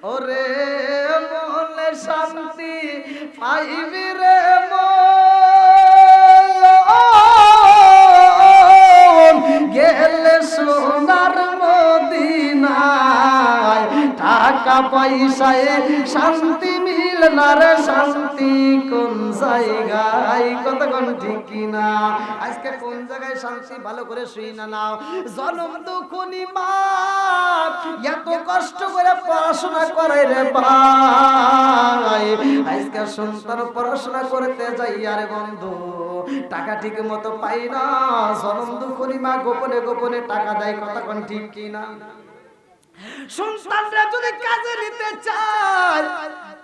ওরে মনে শান্তি পাইবি রে গেলে সোনার মদিনায় টাকা পয়সায় শান্তি মিল না রে শান্তি কোন জায়গায় কতক্ষণ ঠিক কিনা আজকে কোন জায়গায় শান্তি ভালো করে শুই না নাও জনম দুঃখনি মা এত কষ্ট করে পড়াশোনা করে রে ভাই আজকে সন্তান পড়াশোনা করতে যাই আরে বন্ধু টাকা ঠিক মতো পাই না জনম দুঃখনি মা গোপনে গোপনে টাকা দেয় কতক্ষণ ঠিক কিনা সন্তানরা যদি কাজে নিতে চায়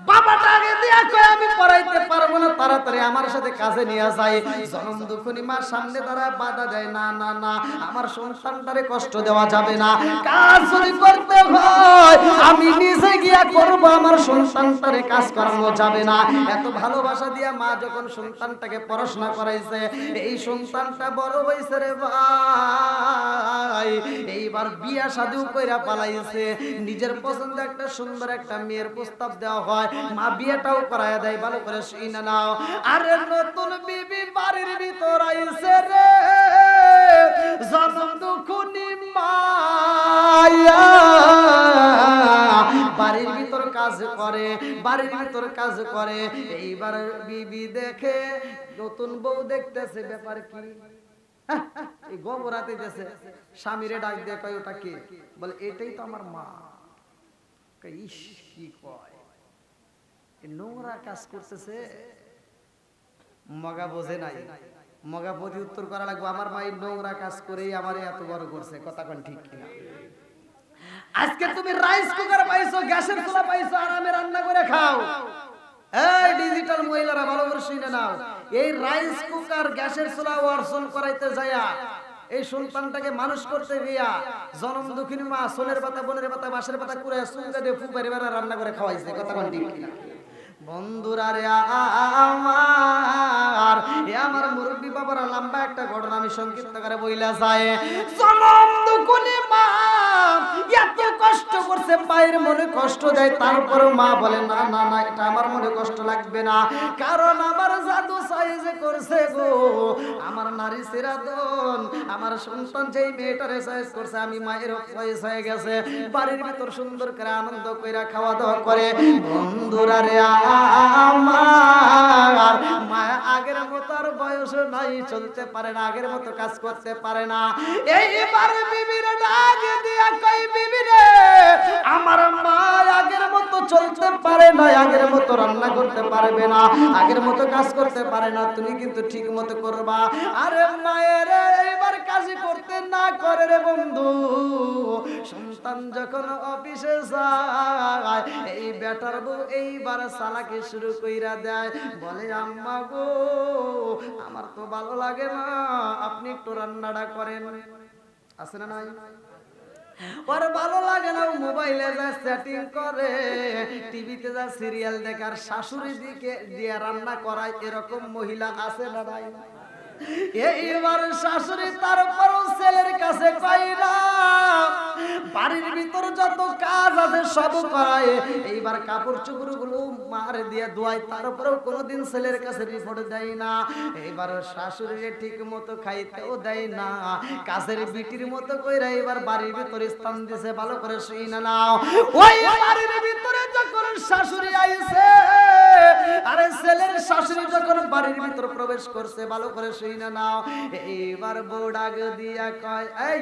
বাবাটা আগে দিয়া কয় আমি পড়াইতে পারবো না তাড়াতাড়ি আমার সাথে কাজে নিয়ে যায় জনম দুঃখনি মা সামনে দাঁড়ায় বাধা দেয় না না না আমার সন্তানটারে কষ্ট দেওয়া যাবে না কাজ যদি করতে হয় আমি নিজে গিয়া করব আমার সন্তানটারে কাজ করানো যাবে না এত ভালোবাসা দিয়া মা যখন সন্তানটাকে পড়াশোনা করাইছে এই সন্তানটা বড় হইছে রে ভাই এইবার বিয়া শাদিও কইরা পালাইছে নিজের পছন্দ একটা সুন্দর একটা মেয়ের প্রস্তাব দেওয়া হয় মা বিয়েটাও করায়া দেয় ভালো করে শুই না নাও আরে নতুন বিবি বাড়ির ভিতর আইছে রে জনম দুঃখনি মায়া বাড়ির ভিতর কাজ করে এইবার বিবি দেখে নতুন বউ দেখতেছে ব্যাপার কি এই গোবরাতে দেশে স্বামীরে ডাক দিয়ে কয় ওটা কে বলে এটাই তো আমার মা ইস কি কয় নোংরা কাজ করতেছে মগা বোঝে নাই মগা প্রতি উত্তর করা লাগবে আমার মা এই নোংরা কাজ করেই আমারে এত বড় করছে কথা কোন ঠিক কিনা আজকে তুমি রাইস কুকার পাইছো গ্যাসের চুলা পাইছো আরামে রান্না করে খাও এই ডিজিটাল মহিলারা ভালো করে শুনে নাও এই রাইস কুকার গ্যাসের চুলা অর্জন করাইতে যায়া এই সন্তানটাকে মানুষ করতে গিয়া জনম দুঃখিনী মা সোলের পাতা বনের পাতা বাঁশের পাতা কুড়ে সুন্দর দিয়ে ফুপারে বেড়া রান্না করে খাওয়াইছে কথা কোন ঠিক কিনা বন্ধুরা রে আমার মুরব্বী বাবারা লম্বা একটা ঘটনা আমি সংক্ষিপ্ত করে বইলা যায় জনম দুঃখিনী মা এত কষ্ট করছে মায়ের মনে কষ্ট দেয় তারপরেও মা বলে না না না এটা আমার মনে কষ্ট লাগবে না কারণ আমার জাদু সাইজ করছে গো আমার নারী সিরাদন আমার সন্তান যেই মেয়েটারে সাইজ করছে আমি মায়ের সাইজ হয়ে গেছে বাড়ির ভিতর সুন্দর করে আনন্দ কইরা খাওয়া দাওয়া করে বন্ধুরা রে আমার মা আগের মতো আর বয়স নাই চলতে পারে না আগের মতো কাজ করতে পারে না এইবার বিবির ডাক দিয়া কই বিবি রে আমার মা আগের মতো চলতে পারে না আগের মতো রান্না করতে পারবে না আগের মতো কাজ করতে পারে না তুমি কিন্তু ঠিক মতো করবা আরে মায়ের এইবার কাজ করতে না করে রে বন্ধু সন্তান যখন অফিসে যায় এই বেটার বউ এইবার সালাকি শুরু কইরা দেয় বলে আম্মা গো আমার তো ভালো লাগে না আপনি একটু রান্নাটা করেন আছে না নাই ওর ভালো লাগে না মোবাইলে যা সেটিং করে টিভিতে যা সিরিয়াল দেখার শাশুড়ি দিকে দিয়ে রান্না করায় এরকম মহিলা আছে না নাই এইবার শাশুড়ি তারপরও ছেলের কাছে কয় না বাড়ির ভিতর যত কাজ আছে সব করায় এইবার কাপড় চোপড় গুলো মার দিয়ে ধোয়ায় তারপরেও কোনোদিন ছেলের কাছে রিপোর্ট দেয় না এইবার শাশুড়িকে ঠিক মতো খাইতেও দেয় না কাছের বিটির মতো কইরা এবার বাড়ির ভিতরে স্থান দিছে ভালো করে শুই না নাও ওই বাড়ির ভিতরে যখন শাশুড়ি আইছে আরে ছেলের শাশুড়ি যখন বাড়ির ভিতর প্রবেশ করছে ভালো করে শুই না নাও এইবার বউ ডাক দিয়া কয় এই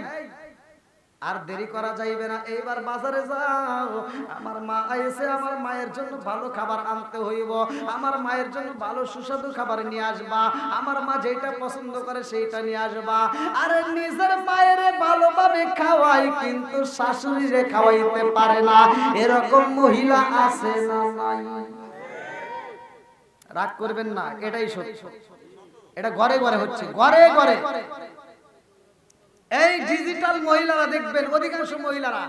আর দেরি করা যাইবে না এইবার বাজারে যাও আমার মা আইছে আমার মায়ের জন্য ভালো খাবার আনতে হইব আমার মায়ের জন্য ভালো সুস্বাদু খাবার নিয়ে আসবা আমার মা যেটা পছন্দ করে সেইটা নিয়ে আসবা আরে নিজের মায়ের ভালোভাবে খাওয়াই কিন্তু শাশুড়িরে খাওয়াইতে পারে না এরকম মহিলা আছে না নাই রাগ করবেন না এটাই সত্য এটা ঘরে ঘরে হচ্ছে ঘরে ঘরে এই ডিজিটাল মহিলারা দেখবেন অধিকাংশ মহিলারা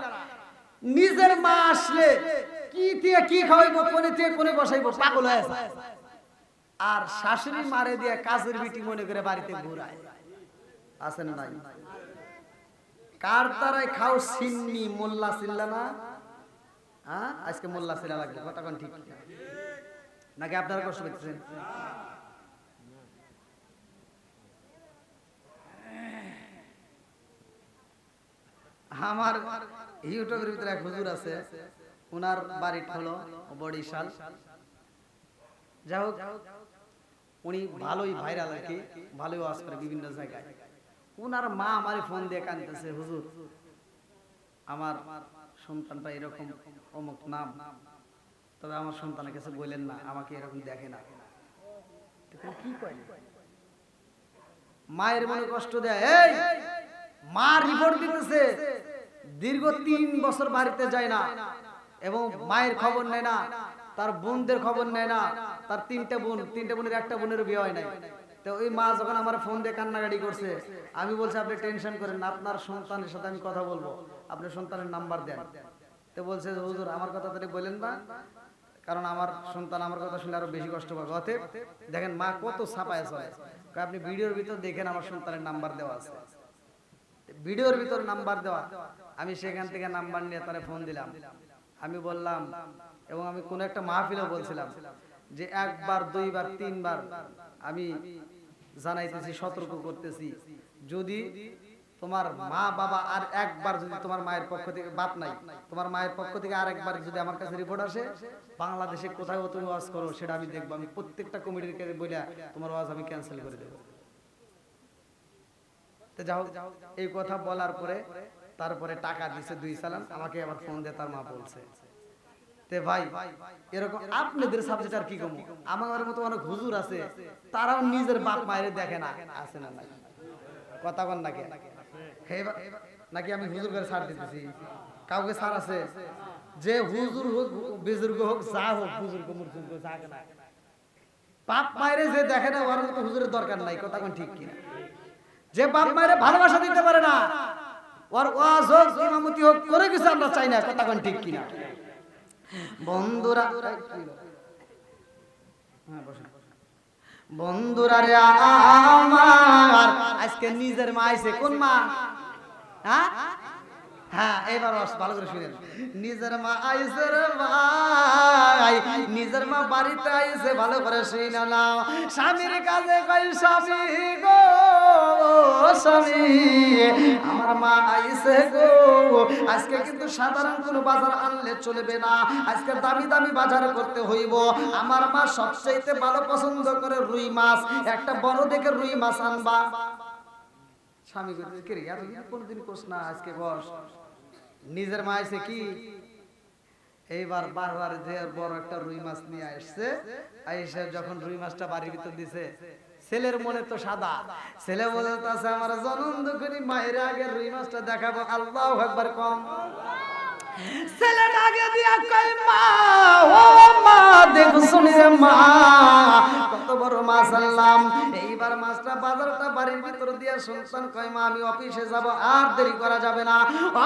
নিজের মা আসলে কি দিয়ে কি খাওয়াইবো কোনে দিয়ে কোনে বসাইবো পাগল হয়ে যায় আর শাশুড়ি মারে দিয়ে কাজের বিটি মনে করে বাড়িতে ঘুরায় আছে না নাই কার তারাই খাও সিন্নি মোল্লা সিল্লা না হ্যাঁ আজকে মোল্লা ছেলে লাগবে, কথা কোন ঠিক নাকি আপনারা কষ্ট পেতেছেন? আমার ইউটিউবের ভিতরে এক হুজুর আছে, ওনার বাড়ি হলো বরিশাল। যাই হোক, উনি ভালোই ভাইরাল আর কি, ভালোই ওয়াজ করে বিভিন্ন জায়গায়। ওনার মা আমারে ফোন দিয়ে কাঁদতেছে, হুজুর আমার সন্তানটা এরকম অমুক নাম, তবে আমার সন্তানের কাছে বললেন না, আমাকে এরকম দেখে না। কি কয় মায়ের মনে কষ্ট দেয়। এই মা রিপোর্ট দিতেছে, দীর্ঘ 3 বছর বাড়িতে যায় না এবং মায়ের খবর নেয় না, তার বোনদের খবর নেয় না। তার 3টে বোনের একটা বোনের বিয়ে হয় নাই। তো ওই মা যখন আমার ফোন দিয়ে কান্নাকাটি করছে, আমি বলছি আপনি টেনশন করেন না, আপনার সন্তানের সাথে আমি কথা বলবো, আপনার সন্তানের নাম্বার দেন। তো বলছে হুজুর আমার কথা তো বলেন না, কারণ আমার সন্তান আমার কথা শুনলে আরো বেশি কষ্ট পাবে। অতএব দেখেন মা কত ছাপায় চলে, আপনি ভিডিওর ভিতর দেখেন আমার সন্তানের নাম্বার দেওয়া আছে, ভিডিওর ভিতর নাম্বার দেওয়া। আমি সেখান থেকে নাম্বার নিয়ে তারে ফোন দিলাম। আমি বললাম, এবং আমি কোন একটা মাহফিলে বলছিলাম যে 1 বার 2 বার 3 বার আমি জানাইতেছি, সতর্ক করতেছি, যদি তোমার মা বাবা আর একবার যদি তোমার মায়ের পক্ষ থেকে, বাপ নাই তোমার মায়ের পক্ষ থেকে আর একবার যদি আমার কাছে রিপোর্ট আসে, বাংলাদেশে কোথায় তুমি ওয়াজ করো সেটা আমি দেখবো। আমি প্রত্যেকটা কমিটির কাছে বলে তোমার ওয়াজ আমি ক্যান্সেল করে দেবো। তো যাও, এই কথা বলার পরে তারপরে টাকা দিছে 2 চালান, আমাকে আবার ফোন দিয়ে তার মা বলছে, তে ভাই এরকম আপনাদের সাবজেক্ট আর কি কম, আমার মতো অনেক হুজুর আছে, তারাও নিজের বাপ মায়ের দেখে না, আছে না নাকি? কথা বল নাকি? নাকি আমি হুজুর করে ছাড় দিতেছি? কাউকে ছাড় আছে? যে হুজুর হোক বুজুর্গ হোক যা হোক, বুজুর্গ মুরজুর্গ যা না, বাপ মায়ের যে দেখে না ওর মতো হুজুরের দরকার নাই। কথা কোন ঠিক কিনা? যে বাপ মায়ের ভালোবাসা দিতে পারে না, ওর ওয়াজ হোক ইমামতি হোক করে কিছু আমরা চাই না। কথা কোন ঠিক কিনা? বন্ধুরা, বন্ধুরা রে আমার, আজকে নিজের মা আইছে। কোন মা? হ্যাঁ হ্যাঁ, এবার ভালো করে শুনেন। নিজের মা আইছে রে ভাই, নিজের মা বাড়িতে আইছে, ভালো করে শুনে নাও। স্বামীর কাছে কই, স্বামী গো স্বামী, আমার মা আইছে গো। আজকে কিন্তু সাধারণ কোনো বাজার আনলে চলবে না, আজকে দামি দামি বাজার করতে হইব। আমার মা সবচাইতে ভালো পছন্দ করে রুই মাছ, একটা বড় দেখে রুই মাছ আনবা। স্বামী কে রে এতদিন কোনদিন কোস না, আজকে বস। নিজের মা আইছে কি, এইবার বারবার যে বড় একটা রুই মাছ নিয়ে আসছে, আইসা যখন রুই মাছটা বাড়ির ভিতর দিছে, ছেলের মনে তো সাদা, ছেলে বলতেছে আমার জনম দুঃখী মায়ের আগে রুই মাছটা দেখাবো। আল্লাহু আকবার কম। ছেলে আগে দিয়া কই মা, ও মা দেখো শুনি মা কত বড় মাছ আনলাম। এইবার মাছটা বাজারটা বাড়ির ভিতর দিয়া সন্তান কয় মা আমি অফিসে যাব, আর দেরি করা যাবে না।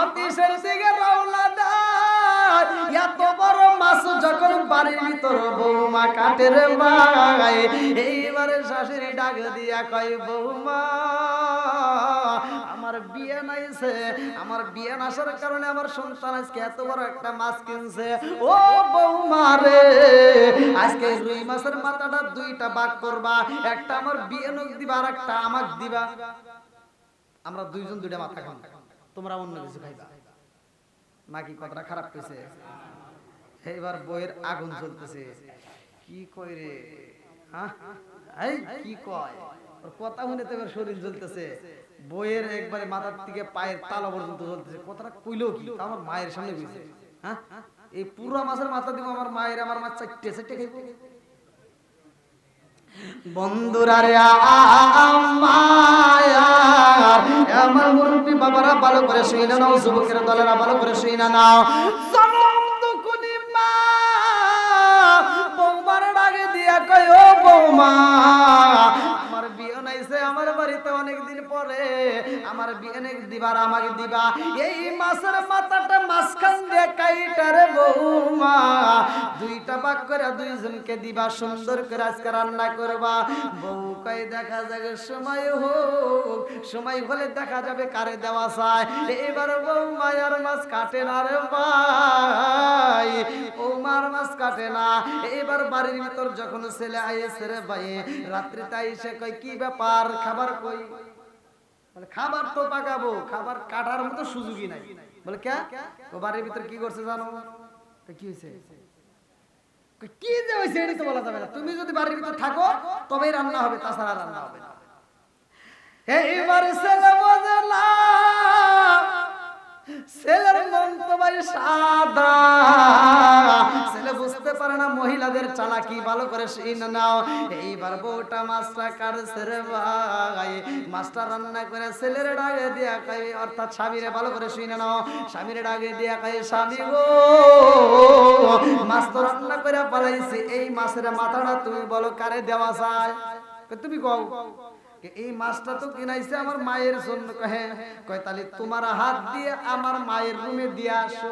অফিসের দিকে রওনা দেয়, এত বড় মাছ যখন বাড়ির ভিতর বৌমা কাটে রে ভাই। এইবারে শাশুড়ি ডাক দিয়া কয় বৌমা আমার বিয়ে নাইছে, আমার বিয়ে নাসার কারণে আমার সন্তান আজকে এত বড় একটা মাছ কিনছে। ও বৌমা রে, আজকে রুই মাছের মাথাটা 2টা ভাগ করবা, একটা আমার বিয়ে নক দিবা আর একটা আমাকে দিবা। আমরা 2জন 2টা মাথা খাবো, তোমরা অন্য কিছু খাইবা নাকি? কথাটা খারাপ কইছে? এইবার বইয়ের আগুন চলতেছে, কি কই রে, হ্যাঁ এই কি কয়, ওর কথা শুনে তো এবার শরীর জ্বলতেছে। বইয়ের একবারে মাথার থেকে পায়ের তালা পর্যন্ত জ্বলতেছে। কথাটা কইলো কি, আমার মায়ের সামনে কইছে। হ্যাঁ এই পুরো মাছের মাথা দিব আমার মায়ের, আমার মা চারটে চারটে খাইব। বন্ধুরা রে আমার মুরব্বী বাবারা ভালো করে শুনে নাও, যুবকের দলেরা ভালো করে শুনে নাও। বৌমার ডাকে দিয়া কয় ও বৌমা আমার বিয়ে নাইছে, আমার বাড়িতে অনেকদিন পরে আমার বিয়ে নাকি দিবার, আমাকে দিবা। এই মাছের মাথাটা মাঝখান দিয়ে কাইটা রে বৌমা, 2 দুইটা ভাগ করে দুইজনকে দিবা, সুন্দর করে আজকে রান্না করবা। বউ কই দেখা যাবে সময় হোক, সময় হলে দেখা যাবে কারে দেওয়া চায়। এবার বউ মায়ার মাছ কাটে না রে ভাই, ও মার মাছ কাটে না। এবার বাড়ির ভিতর যখন ছেলে আইছে রে ভাই, রাত্রিতে আইসে কই কি ব্যাপার, খাবার কই? বলে খাবার তো পাকাবো, খাবার কাটার মতো সুযোগই নাই। বলে কে? ও বাড়ির ভিতর কি করছে জানো? কি হয়েছে? কি যে হয়েছে এটা তো বলা যাবে না, তুমি যদি বাড়ির ভিতর থাকো তবেই রান্না হবে, তাছাড়া রান্না হবে না। এইবার ছেলে বোঝে না, ছেলের মন তো ভাই সাদা, ছেলে বুঝতে পারে না মহিলাদের চালাকি, ভালো করে শুনে নাও। এইবার বউটা মাছটা কাটছে রে ভাই, মাছটা রান্না করে ছেলের ডাকে দিয়া কই, অর্থাৎ স্বামীরে, ভালো করে শুনে নাও, স্বামীরে ডাকে দিয়া কই, স্বামী গো মাছ তো রান্না করে পালাইছি, এই মাছের মাথাটা তুমি বলো কারে দেওয়া যায়? তুমি কও। এই মাছটা তো কিনাইছে আমার মায়ের জন্য। কয় তাহলে তোমার হাত দিয়ে আমার মায়ের রুমে দিয়ে আসো।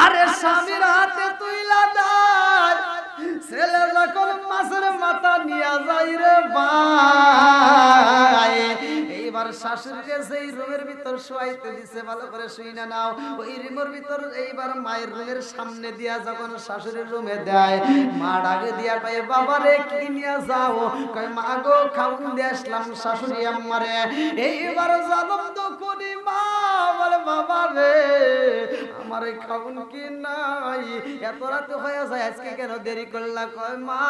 আরে স্বামীর হাতে তুইলা দাও, ছেলে যখন মাছের মাথা নিয়ে যাই রে ভাই, এইবার শাশুড়িকে সেই রুমের ভিতর শোয়াইতে দিছে, ভালো করে শুইনা নাও। ওই রুমের ভিতর এইবার মায়ের রুমের সামনে দিয়া যখন শাশুড়ির রুমে দেয়, মা ডাকে দিয়া কয় বাবা রে কি নিয়ে যাও? কয় মা গো খাউন দিয়ে আসলাম শাশুড়ি আম্মারে। এইবার জনম দুঃখী মা বলে বাবা রে আমার খাউন কি নাই, এত রাত হয়ে যায় আজকে কেন দেরি করলা? কয় মা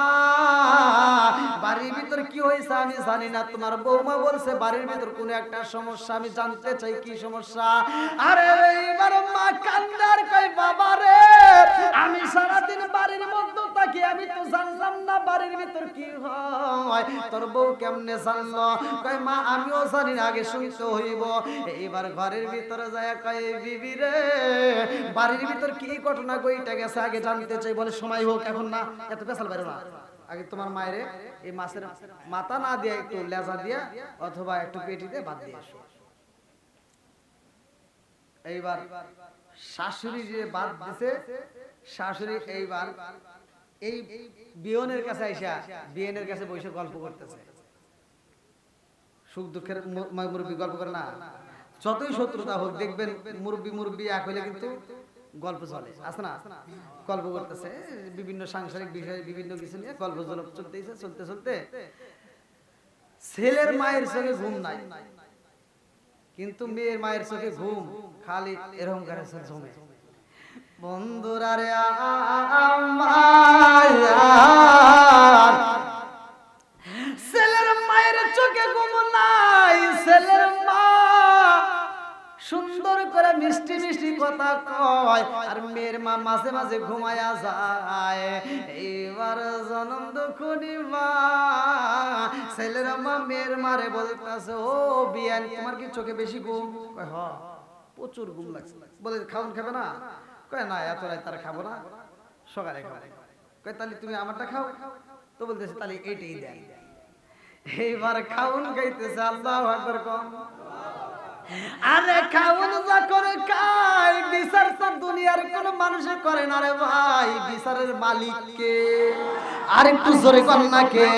বাড়ির ভিতর কি হয়েছে আমি জানি না, তোমার বৌমা বলছে বাড়ির ভিতর কোন একটা সমস্যা, আমি জানতে চাই কি সমস্যা। আরে এইবার মা কান্দার কয় বাবা রে আমি সারাদিন বাড়ির মধ্যে থাকি, আমি তো জানলাম না বাড়ির ভিতর কি হয়, তোর বউ কেমনে জানলো? কয় মা আমিও জানি না, আগে শুনতে হইব। এইবার ঘরের ভিতরে যায় কয় বিবি রে বাড়ির ভিতর কি ঘটনা কইটা গেছে আগে জানতে চাই। বলে সময় হোক, এখন না, এত পেছাল বাইরে না, আগে তোমার মায়েরে এই মাছের মাথা না দিয়ে একটু লেজা দিয়া অথবা একটু পেটিতে ভাত দিয়ে আসো। এইবার শাশুড়ি যে ভাত দিছে, শাশুড়ি এইবার এই বিয়নের কাছে আইসা বিয়নের কাছে বসে গল্প করতেছে। সুখ দুঃখের মুরব্বী গল্প করে না, যতই শত্রুতা হোক দেখবেন মুরব্বী এক হইলে কিন্তু গল্প চলে, আছে না? গল্প করতেছে বিভিন্ন সাংসারিক বিষয়ে, বিভিন্ন কিছু নিয়ে গল্প চলতেছে। চলতে চলতে ছেলের মায়ের চোখে ঘুম নাই, কিন্তু মেয়ের মায়ের চোখে ঘুম খালি এরকম করে জমে। বন্ধুরা রে ছেলের মায়ের চোখে ঘুম নাই, ছেলের মা সুন্দর করে মিষ্টি মিষ্টি কথা কয়, আর মেয়ের মা মাঝে মাঝে ঘুমায়া যায়। এইবার জনম দুঃখী মা ছেলের মা মেয়ের মারে বলতেছে ও বিয়ান তোমার কি চোখে বেশি ঘুম? কয় হ প্রচুর ঘুম লাগছে। বলে খাওন খাবে না? কয় না এত রাত তার খাবো না, সকালে খাবো। কয় তাহলে তুমি আমারটা খাও। তো বলতেছে তাহলে এইটাই দেয়। এইবার খাউন খাইতেছে, আল্লাহু আকবার কম। আরে খাউন যখন খায় বিচার তো দুনিয়ার কোন মানুষে করে না রে ভাই, বিচারের মালিক কে? আর একটু জোরে কর না কে?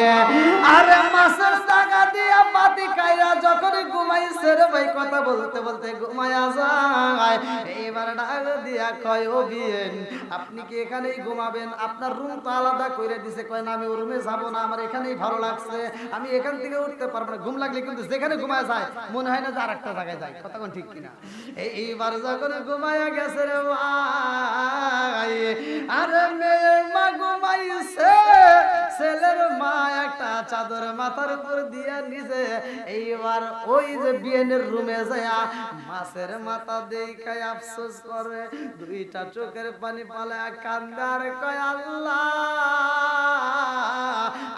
আরে মাছের টাকা দিয়া পাতি খাইরা যখন ঘুমাইছে রে ভাই, কথা বলতে বলতে ঘুমায়া যায়। এইবার ডাক দিয়া কয় ও বিয়েন আপনি কি এখানেই ঘুমাবেন? আপনার রুম তো আলাদা কইরা দিছে। কয় না আমি ওই রুমে যাব না, আমার এখানেই ভালো লাগছে, আমি এখান থেকে উঠতে পারবো না। ঘুম লাগলে কিন্তু যেখানে ঘুমায় যায় মনে হয় না যে আরেকটা জায়গায় যায়, কথা কোন ঠিক কিনা? এইবার যখন ঘুমায়া গেছে রে ভাই, আরে মেয়ের মা ঘুমাইছে, ছেলের মা একটা চাদর মাথার উপর দিয়া নিছে। এইবার ওই যে বিয়েনের রুমে যায় মাছের মাথা দেখায় আফসোস করে, দুইটা চোখের পানি পালে কান্দার কয় আল্লাহ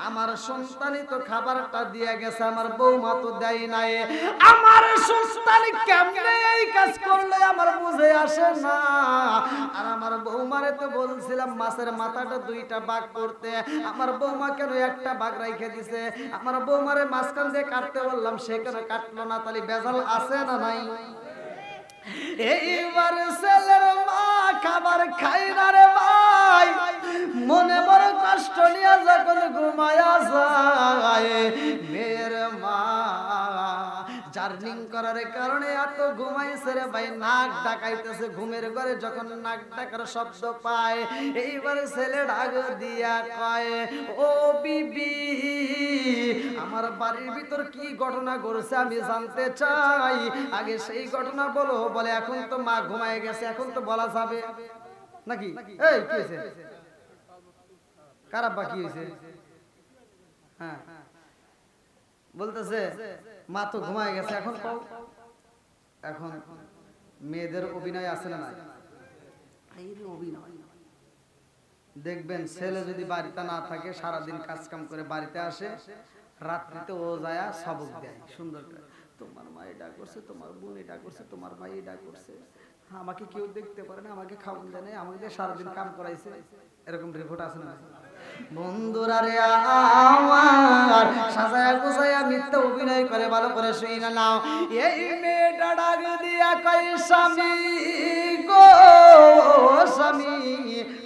আমার সন্তানই তো খাবারটা দিয়ে গেছে, আমার বৌমা তো দেয় নাই, আমার সন্তান কেমনে এই কাজ করলে আমার বুঝে আসে না। আর আমার বৌমারে তো বলছিলাম মাছের মাথাটা দুইটা ভাগ করতে, আমার বৌমা কেন একটা ভাগ রাইখে দিছে? আমার বৌমারে মাঝখান দিয়ে কাটতে বললাম, সে কেন কাটলো না? তাহলে বেজাল আছে না নাই? এইবার ছেলের মা খাবার খাই না রে ভাই, কয় মেয়ের মা জার্নিং করার কারণে এত ঘুমাইছে রে ভাই, নাক ডাকাইতেছে ঘুমের ঘরে। যখন নাক ডাকার শব্দ পায় এইবার ছেলে ডাক দিয়া কয় ও বিবি, আমার বাড়ির ভিতর কি ঘটনা ঘটছে আমি জানতে চাই, আগে সেই ঘটনা বলো। বলে এখন তো মা ঘুমায় গেছে, এখন তো বলা যাবে নাকি? এই কি হয়েছে? কারা বাকি হয়েছে? হ্যাঁ বলতেছে মা তো ঘুমায় গেছে, এখন কও। এখন মেয়েদের অভিনয় আছে না? অভিনয় দেখবেন ছেলে যদি বাড়িতে না থাকে, সারাদিন কাজ কাম করে বাড়িতে আসে, রাত্রিতে ও যায় সবক দেয় সুন্দর করে, তোমার মা এটা করছে, তোমার বোন এটা করছে, তোমার ভাই এটা করছে, আমাকে কেউ দেখতে পারে না, আমাকে খাওয়ান দেয় না, আমাকে সারাদিন কাম করাইছে। এরকম রিপোর্ট আছে না? বন্ধুরা রে আমার, সাজায়া গুছায়া মিথ্যা অভিনয় করে ভালো করে শুইনা নাও। এই মেয়েটা ডাক দিয়া কই স্বামী গো স্বামী,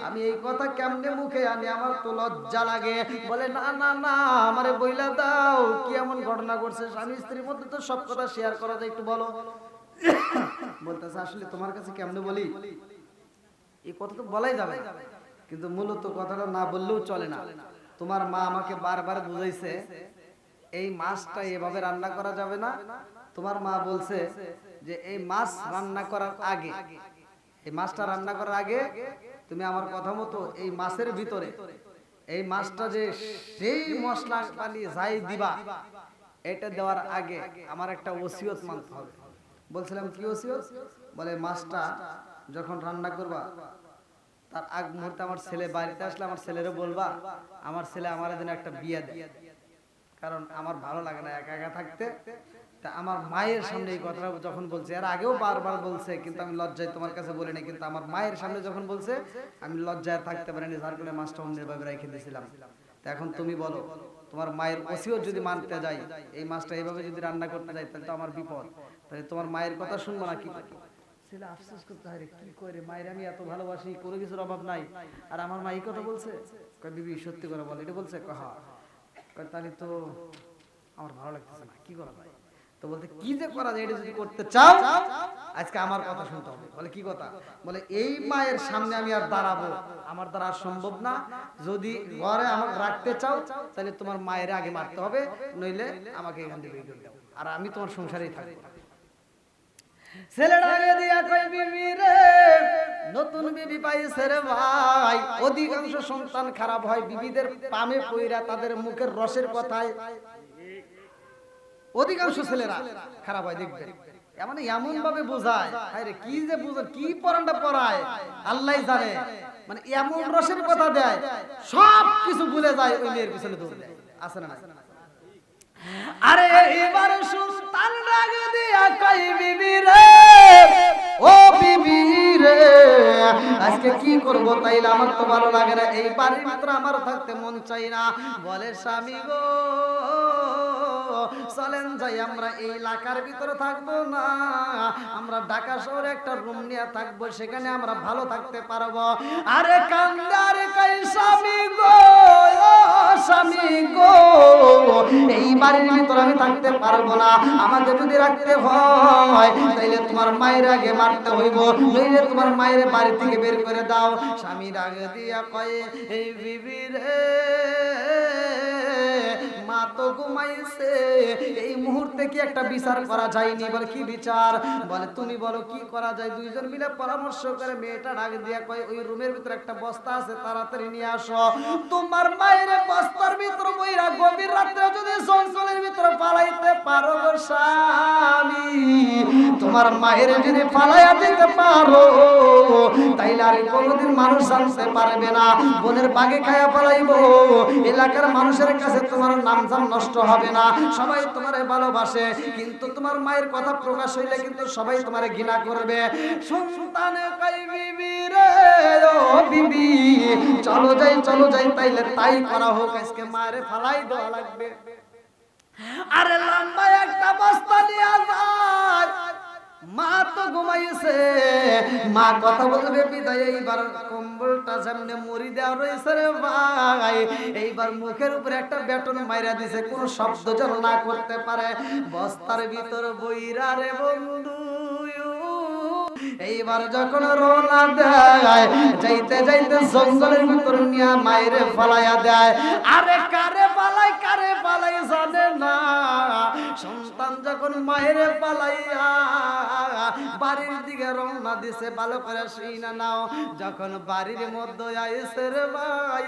আমি এই কথা কেমনে মুখে আনি, আমার তো লজ্জা লাগে। বলে না না না, আমারে বইলা দাও কি এমন ঘটনা ঘটছে। স্বামী স্ত্রীর মধ্যে তো সব কথা শেয়ার করা যায়, একটু বলো। বলতেছে আসলে তোমার কাছে কেমনে বলি, এই কথা তো বলাই যাবে, কিন্তু মূলত কথাটা না বললেও চলে না। তোমার মা আমাকে বারবার বুঝাইছে এই মাছটা এভাবে রান্না করা যাবে না। তোমার মা বলছে যে এই মাছ রান্না করার আগে, এই মাছটা রান্না করার আগে তুমি আমার কথা মতো এই মাছের ভিতরে এই মাছটা যে সেই মশলা পানি যাই দিবা, এটা দেওয়ার আগে আমার একটা ওসিয়ত মানতে হবে। বলছিলাম কি ওসিয়ত? বলে মাছটা যখন রান্না করবা তার আগ মুহূর্তে আমার ছেলে বাড়িতে আসলে আমার ছেলেরে বলবা আমার ছেলে আমার জন্য একটা বিয়ে দেয়, কারণ আমার ভালো লাগে না একা একা থাকতে। তা আমার মায়ের সামনে এই কথাটা যখন বলছে, এর আগেও বারবার বলছে কিন্তু আমি লজ্জায় তোমার কাছে বলিনি, কিন্তু আমার মায়ের সামনে যখন বলছে আমি লজ্জায় থাকতে পারিনি, যার কারণে মাছটা অন্যভাবে রেখে দিয়েছিলাম। তা এখন তুমি বলো, তোমার মায়ের ওসিয়ত যদি মানতে যাই, এই মাছটা এইভাবে যদি রান্না করতে যাই, তাহলে তো আমার বিপদ। তাহলে তোমার মায়ের কথা শুনবো না, কি করবো? ছেলে আফসোস করতে হয়, কি করে মায়ের আমি এত ভালোবাসি, কোনো কিছুর অভাব নাই, আর আমার মা এই কথা বলছে। কয় বিবি সত্যি করে বল, এটা বলছে? হ্যাঁ। তাহলে তো আমার ভালো লাগতেছে না, কি করা যায়? তো বলতে কি যে করা যায়, এটা যদি করতে চাও আজকে আমার কথা শুনতে হবে। বলে কি কথা? বলে এই মায়ের সামনে আমি আর দাঁড়াবো, আমার দ্বারা আর সম্ভব না। যদি ঘরে আমাকে রাখতে চাও তাহলে তোমার মায়ের আগে মারতে হবে, নইলে আমাকে এখান থেকে বের করে দাও, আর আমি তোমার সংসারেই থাকবো। ছেলেটা আগে দিয়া কই বিবি রে, নতুন বিবি পাইছে রে ভাই। অধিকাংশ সন্তান খারাপ হয় বিবিদের পামে পইরা, তাদের মুখের রসের কথায় অধিকাংশ ছেলেরা খারাপ হয়। দেখবেন এমন এমন ভাবে বোঝায়, আরে কি যে বুঝায়, কি পরানটা পড়ায় আল্লাহই জানে, মানে এমন রসের কথা দেয় সব কিছু ভুলে যায়, ওই মেয়ের পিছনে দৌড় দেয়। আছে না? আরে এবার সুলতান ডাক দিয়া কই বিবি রে, ও বিবি রে, আজকে কি করব? তাইলে আমার তো ভালো লাগে না, এই বাড়ির ভিতরে আমার থাকতে মন চাই না। বলে স্বামী গো চলেন যাই, আমরা এই এলাকার ভিতরে থাকবো না, আমরা ঢাকা শহরে একটা রুম নিয়ে থাকবো, সেখানে আমরা ভালো থাকতে পারবো। আরে কান্দার কই স্বামী গো, স্বামী গো, এই বাড়ির ভিতরে আমি থাকতে পারবো না, আমাকে যদি রাখতে হয় তাইলে তোমার মায়ের আগে মারতে হইব, নইলে তোমার মায়ের বাড়ি থেকে বের করে দাও। স্বামীর আগে দিয়া কয়ে এই বিবি রে, মা তো ঘুমাইছে, এই মুহূর্তে কি একটা বিচার করা যায়নি? বলে কি বিচার? বলে তুমি বলো কি করা যায়। দুইজন মিলে পরামর্শ করে মেয়েটা ডাক দিয়া কয় ওই রুমের ভিতরে একটা বস্তা আছে, তাড়াতাড়ি নিয়ে আসো। তোমার মায়ের বস্তার ভিতরে বইরা গভীর রাতে যদি জঙ্গলের ভিতরে পালাইতে পারো গো স্বামী, তোমার মায়ের যদি পালাইয়া দিতে পারো তাইলে আর কোনোদিন মানুষ জানতে পারবে না, বনের বাগে খায়া পালাইবো, এলাকার মানুষের কাছে তোমার নামজাম নষ্ট হবে না, সবাই তোমারে ভালোবাসে, কিন্তু তোমার মায়ের কথা প্রকাশ হইলে কিন্তু সবাই তোমারে ঘৃণা করবে। সন্তানে কই বিবি রে, ও বিবি চলো যাই, চলো যাই, তাইলে তাই করা হোক, আজকে মায়ের ফালাই দেওয়া লাগবে। আরে লম্বা একটা বস্তা নিয়ে যায়, মা তো ঘুমাইছে, মা কথা বলবে বিদায়। এইবার কম্বলটা সামনে মুড়ি দেওয়া রয়েছে রে ভাই, এইবার মুখের উপরে একটা বেটন মাইরা দিছে, কোনো শব্দ যেন না করতে পারে। বস্তার ভিতর বইরা রে বন্ধু, এইবার যখন রওনা দেয়, যাইতে যাইতে জঙ্গলের ভিতর নিয়ে মাইরে ফালাইয়া দেয়। আরে কারে পালাই জানে না। সন্তান যখন মাইরে পালাইয়া বাড়ির দিকে রওনা দিছে, ভালো করে শুইনা নাও। যখন বাড়ির মধ্যে আইছে রে ভাই,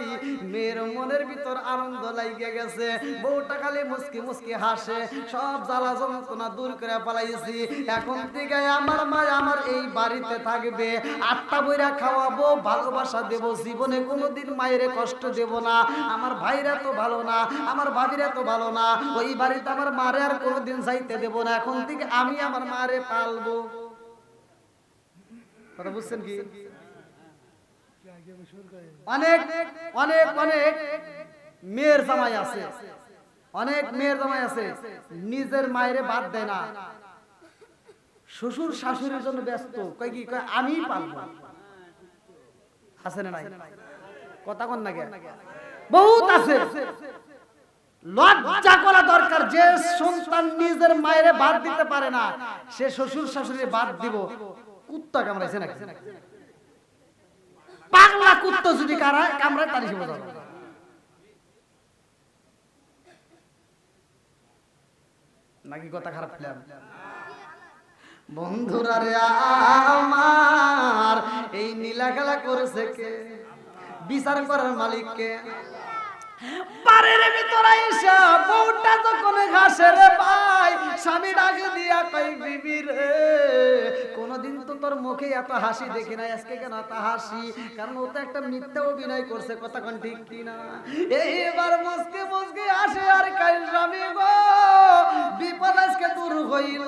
মেয়ের মনের ভিতর আনন্দ লাগিয়ে গেছে। বউটা খালি মুস্কি মুস্কি হাসে, সব জ্বালা যন্ত্রণা দূর করে পালাইছি। এখন থেকে আমার মা আমার এই বাড়িতে থাকবে, আটটা বইরা খাওয়াবো, ভালোবাসা দেব, জীবনে কোনোদিন মায়ের কষ্ট দেব না। আমার ভাইরা তো ভালো না, আমার ভাবিরা তো ভালো না, ওই বাড়িতে আমার মারে আর কোনোদিন যাইতে দেব না। এখন থেকে আমি আমার মারে পালবো। কথা বুঝছেন কি? অনেক অনেক অনেক মেয়ের জামাই আছে, অনেক মেয়ের জামাই আছে নিজের মায়েরে বাদ দেয় না, শ্বশুর শাশুড়ির জন্য ব্যস্ত। কয় কি কয় আমি পালবো। আছে না নাই? কথা কোন না কেন? বহুত আছে। লজ্জা করা দরকার। যে সন্তান নিজের মায়েরে বাদ দিতে পারে না, সে শ্বশুর শাশুড়ি বাদ দিব। কুত্তা কামড়াইছে নাকি? পাগলা কুত্তা যদি কামড়ায় তার হিসেবে যাবে। নাকি কথা খারাপ পেলাম? বন্ধুরা রে আমার, এই নীলা খেলা করেছে কে? বিচার করার মালিক কে? বাড়ির ভিতরে এসে বউটা যখন ঘাসে রে ভাই, স্বামী ডাক দিয়া কই বিবি রে, কোনদিন তো তোর মুখে এত হাসি দেখি নাই, আজকে কেন এত হাসি? কারণ ও তো একটা মিথ্যা অভিনয় করছে। কথা কোন ঠিক কি না? এইবার মুসকে মুসকে আসে আর কই স্বামী গো, বিপদ আজকে দূর হইল,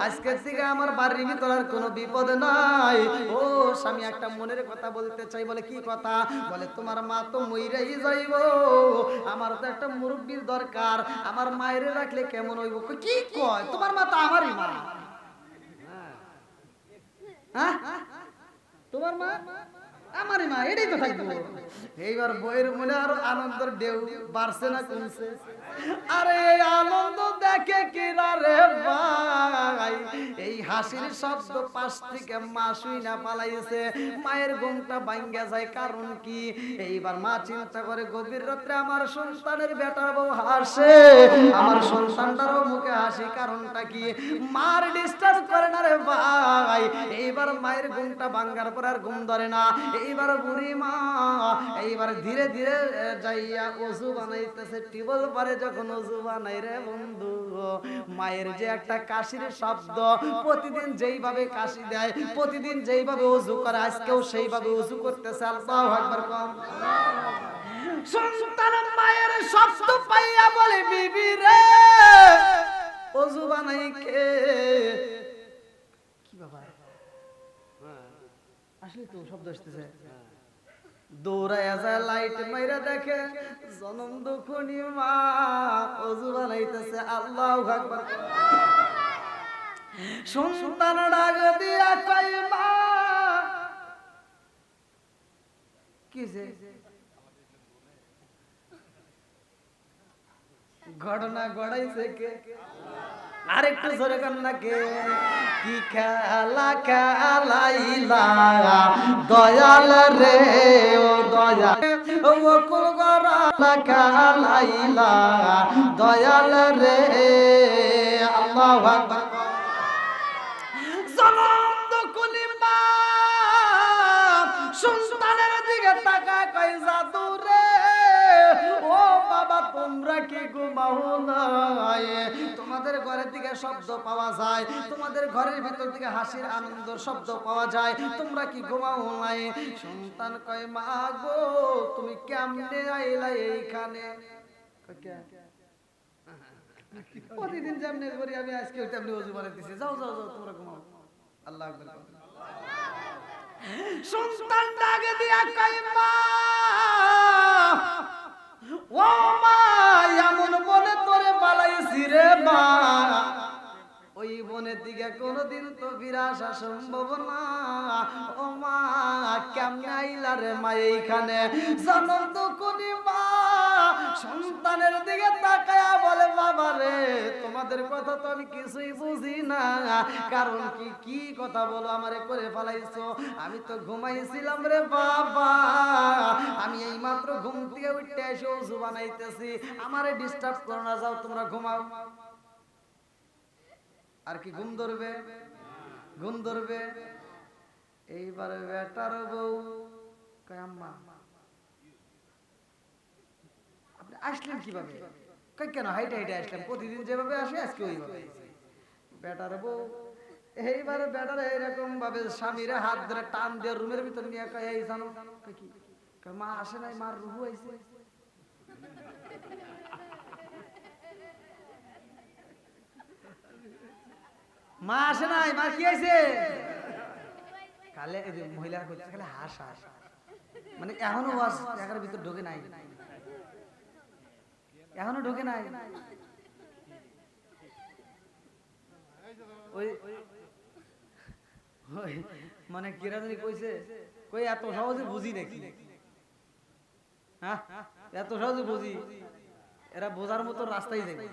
আজকে থেকে আমার বাড়ির ভিতর আর কোনো বিপদ নাই। ও স্বামী, একটা মনের কথা বলতে চাই। বলে কি কথা? বলে তোমার মা তো মইরাই যাইব, আমার তো একটা মুরব্বির দরকার, আমার মায়েরে রাখলে কেমন হইব? কি কয়? তোমার মা তো আমারই মা। হ্যাঁ, তোমার মা আমারই মা, এটাই তো থাকবো। এইবার বইয়ের মনে আরো আনন্দের ঢেউ বাড়ছে না কমছে? আরে আনন্দ দেখে কিনা রে ভাই, এই হাসির শব্দ পাশ থেকে মা শুই না পালাইছে। মায়ের ঘুমটা ভাঙ্গা যায়। কারণ কি? এইবার মা চিন্তা করে, গভীর রাত্রে আমার সন্তানের বেটার বউ হাসে, আমার সন্তানটারও মুখে হাসি, কারণটা কি? মার ডিস্টার্ব করে না রে ভাই। এইবার মায়ের ঘুমটা ভাঙ্গার পর আর ঘুম ধরে না। এইবার বুড়ি মা এইবার ধীরে ধীরে যাইয়া ওযু বানাইতেছে। টিবল পারে যখন ওযু বানাই রে বন্ধু, মায়ের যে একটা কাশির শব্দ, প্রতিদিন যেইভাবে কাশি দেয়, প্রতিদিন যেইভাবে ওযু করে, আজকেও সেইভাবে ওযু করতেছে। আল্লাহু আকবার কম। সন্তান মায়ের শব্দ পাইয়া বলে বিবি রে, ওযু বানাই কে? কি বাবা, আসলে তো শব্দ আসতেছে। দৌড়ায়া যায়, লাইট মাইরা দেখে জনম দুখুনি মা ওযু বানাইতেছে। আল্লাহু আকবার। সন্তান ডাক দিয়া কই মা, কিছে ঘটনা গড়াইছে কে? আরেকটু জোরে কান না কে? কি খেলা খেলাইলা দয়াল রে, ও দয়াল, ও কুল গরা খেলাইলা দয়াল রে। আল্লাহু আকবার। জনম দুকুনি মা সন্তানের দিকে তাকায় কই জাদু রে, ও বাবা তোমরা কি ঘুমাও নাই? তোমাদের ঘরের দিকে শব্দ পাওয়া যায়, তোমাদের ঘরের ভিতর থেকে হাসির আনন্দ শব্দ পাওয়া যায়, তোমরা কি ঘুমাও নাই? সন্তান কয় মা গো, তুমি কেমনে আইলা এইখানে? প্রতিদিন যেমনি করি আমি, আজকে তেমনি ওযু বানাইতেছি। যাও যাও যাও, তোমরা ঘুমাও। আল্লাহু আকবার। সন্তান ডাকে দিয়া কয় মা, ও মা, এমন বনে তোরে পালাইছি রে মা, ওই বনের দিকে দিকে কোনোদিন তো ফিরে আসা সম্ভব না। ও মা কেমনে আইলা রে মা এইখানে? জনম দুঃখী মা সন্তানের দিকে তাকায়া বলে বাবা রে তোমাদের কথা তো আমি কিছুই বুঝি না। কারণ কি কি কথা বলো আমারে করে ফেলাইছো? আমি তো ঘুমাইছিলাম রে বাবা, আমি এই মাত্র ঘুম থেকে উঠে এসে ওযু বানাইতেছি, আমারে ডিস্টার্ব করো না, যাও তোমরা ঘুমাও। আর কি ঘুম ধরবে? ঘুম ধরবে। এইবারে বেটার বউ কয় আম্মা আপনি আসলেন কিভাবে? কই কেন হাইটে হাইটে আসলাম, প্রতিদিন যেভাবে আসে আজকে ওইভাবে। বেটার বউ এইবারে বেটারে এরকম ভাবে স্বামীরে হাত ধরে টান দিয়ে রুমের ভিতর নিয়ে কয় এই জানো কি মা আসে নাই, মার রুহু আইছে। মা আসে নাই, মা কি আইছে? কালে এই যে মহিলারা কইছে খালি হাস হাস, মানে এখনো ওয়াজ একার ভিতর ঢোকে নাই, এখনো ঢোকে নাই। ওই মানে কিরানি কইছে কই এত সহজে বুঝি নাকি? হ্যাঁ এত সহজে বুঝি? এরা বোঝার মতো রাস্তায় যাবে।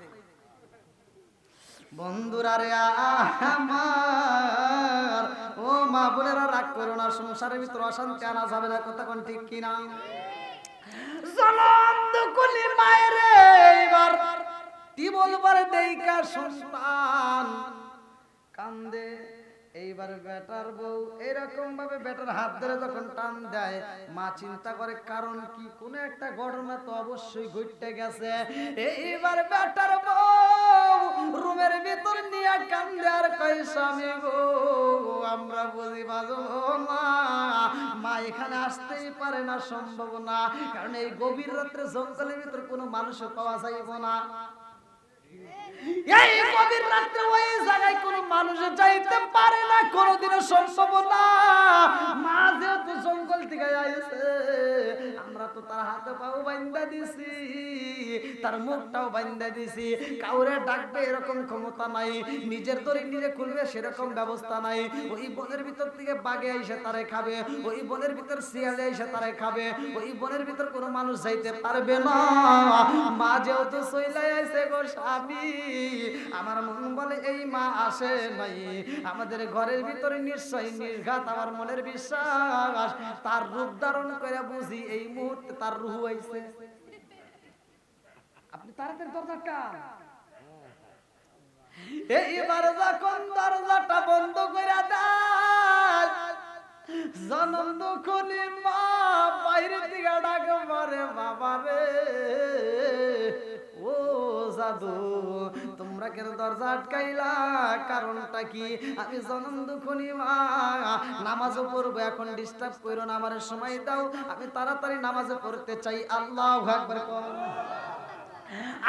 বন্ধুরা রে আমার, ও মা বোনেরা রাগ করো না, সংসারের ভিতর অশান্তি আনা যাবে না, কথা কোন ঠিক কিনা? জনম দুকুলি মায়ের এইবার টিবল পরে দেইকা সন্তান কান্দে। এইবার বেটার বউ এরকম ভাবে বেটার হাত ধরে যখন টান দেয়, মা চিন্তা করে কারণ কি কোন একটা ঘটনা তো অবশ্যই ঘটতে গেছে। এইবার বেটার বউ রুমের ভিতর নিয়ে কান্দে আর কই স্বামী গো আমরা বুঝি বাজবো না, মা এখানে আসতেই পারে না, সম্ভব না, কারণ এই গভীর রাত্রে জঙ্গলের ভিতর কোনো মানুষ পাওয়া যাইব না। এই গভীর রাতে ওই জায়গায় কোন মানুষ যাইতে পারে না, কোনদিনও সম্ভব না। মা যেহেতু জঙ্গল থেকে আইছে, আমরা তো তার হাতে পাও বান্ধা দিছি, তার মুখটাও বান্ধা দিছি, কাউরে ডাকবে এরকম ক্ষমতা নাই, নিজের দড়ি নিজে খুলবে সেরকম ব্যবস্থা নাই। ওই বনের ভিতর থেকে বাঘে আইসে তারে খাবে, ওই বনের ভিতর শিয়ালে আইসে তারে খাবে, ওই বনের ভিতর কোনো মানুষ যাইতে পারবে না। মা যেহেতু চইলাই আইছে গো স্বামী, আমার মন বলে এই মা আসে নাই, আমাদের ঘরের ভিতরে নিশ্চয় নির্ঘাত আমার মনের বিশ্বাস তার রূপ ধারণ করে বুঝি এই মুহূর্তে তার রুহু আইছে। আপনি তাড়াতাড়ি দরজাটা, এইবার যখন দরজাটা বন্ধ করে দেয়, জনম দুঃখী মা বাইরে থেকে ডাকে মারে বাবা রে ও জাদু তোমরা কেন দরজা আটকাইলা? কারণটা কি? আমি জনম দুঃখী মা নামাজও পড়বো, এখন ডিস্টার্ব করো না, আমার সময় দাও, আমি তাড়াতাড়ি নামাজে পড়তে চাই। আল্লাহু আকবার।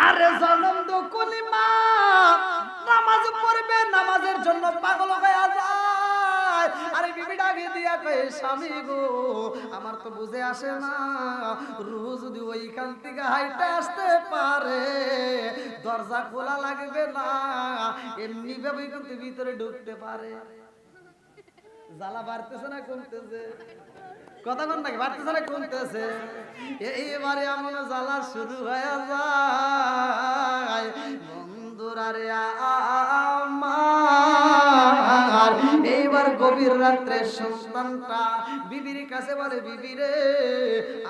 আরে জনম দুঃখী মা নামাজ পড়বে, নামাজের জন্য পাগল হয়ে যায়। আরে বিবি ডাকে দিয়া কয় স্বামী গো আমার তো বুঝে আসে না, রুহ যদি ওইখান থেকে হাইটে আসতে পারে দরজা খোলা লাগবে না, এমনি ভাবে কিন্তু ভিতরে ঢুকতে পারে। জ্বালা বাড়তেছে না কমতেছে? কথা কোন নাকি বাড়তেছে না কমতেছে? এইবারে এমন জ্বালা শুরু হয়ে যায় বন্ধুরা রে আমার। এইবার গভীর রাত্রে সন্তানটা বিবির কাছে বলে বিবি রে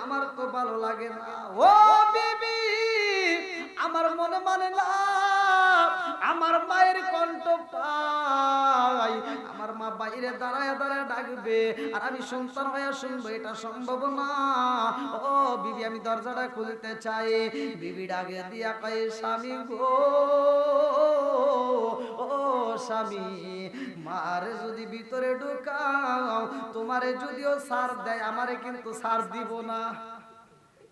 আমার তো ভালো লাগে না, ও বিবি আমার মনে মানে না, আমার মায়ের কণ্ঠ পাই, আমার মা বাইরে দাঁড়ায় দাঁড়ায় ডাকবে আর আমি সন্তান হয়ে শুনবো, এটা সম্ভব না। ও বিবি আমি দরজাটা খুলতে চাই। বিবি ডাকে দিয়া কয় স্বামী গো ও স্বামী, মারে যদি ভিতরে ঢুকাও তোমারে যদিও ছাড় দেয় আমারে কিন্তু ছাড় দিব না।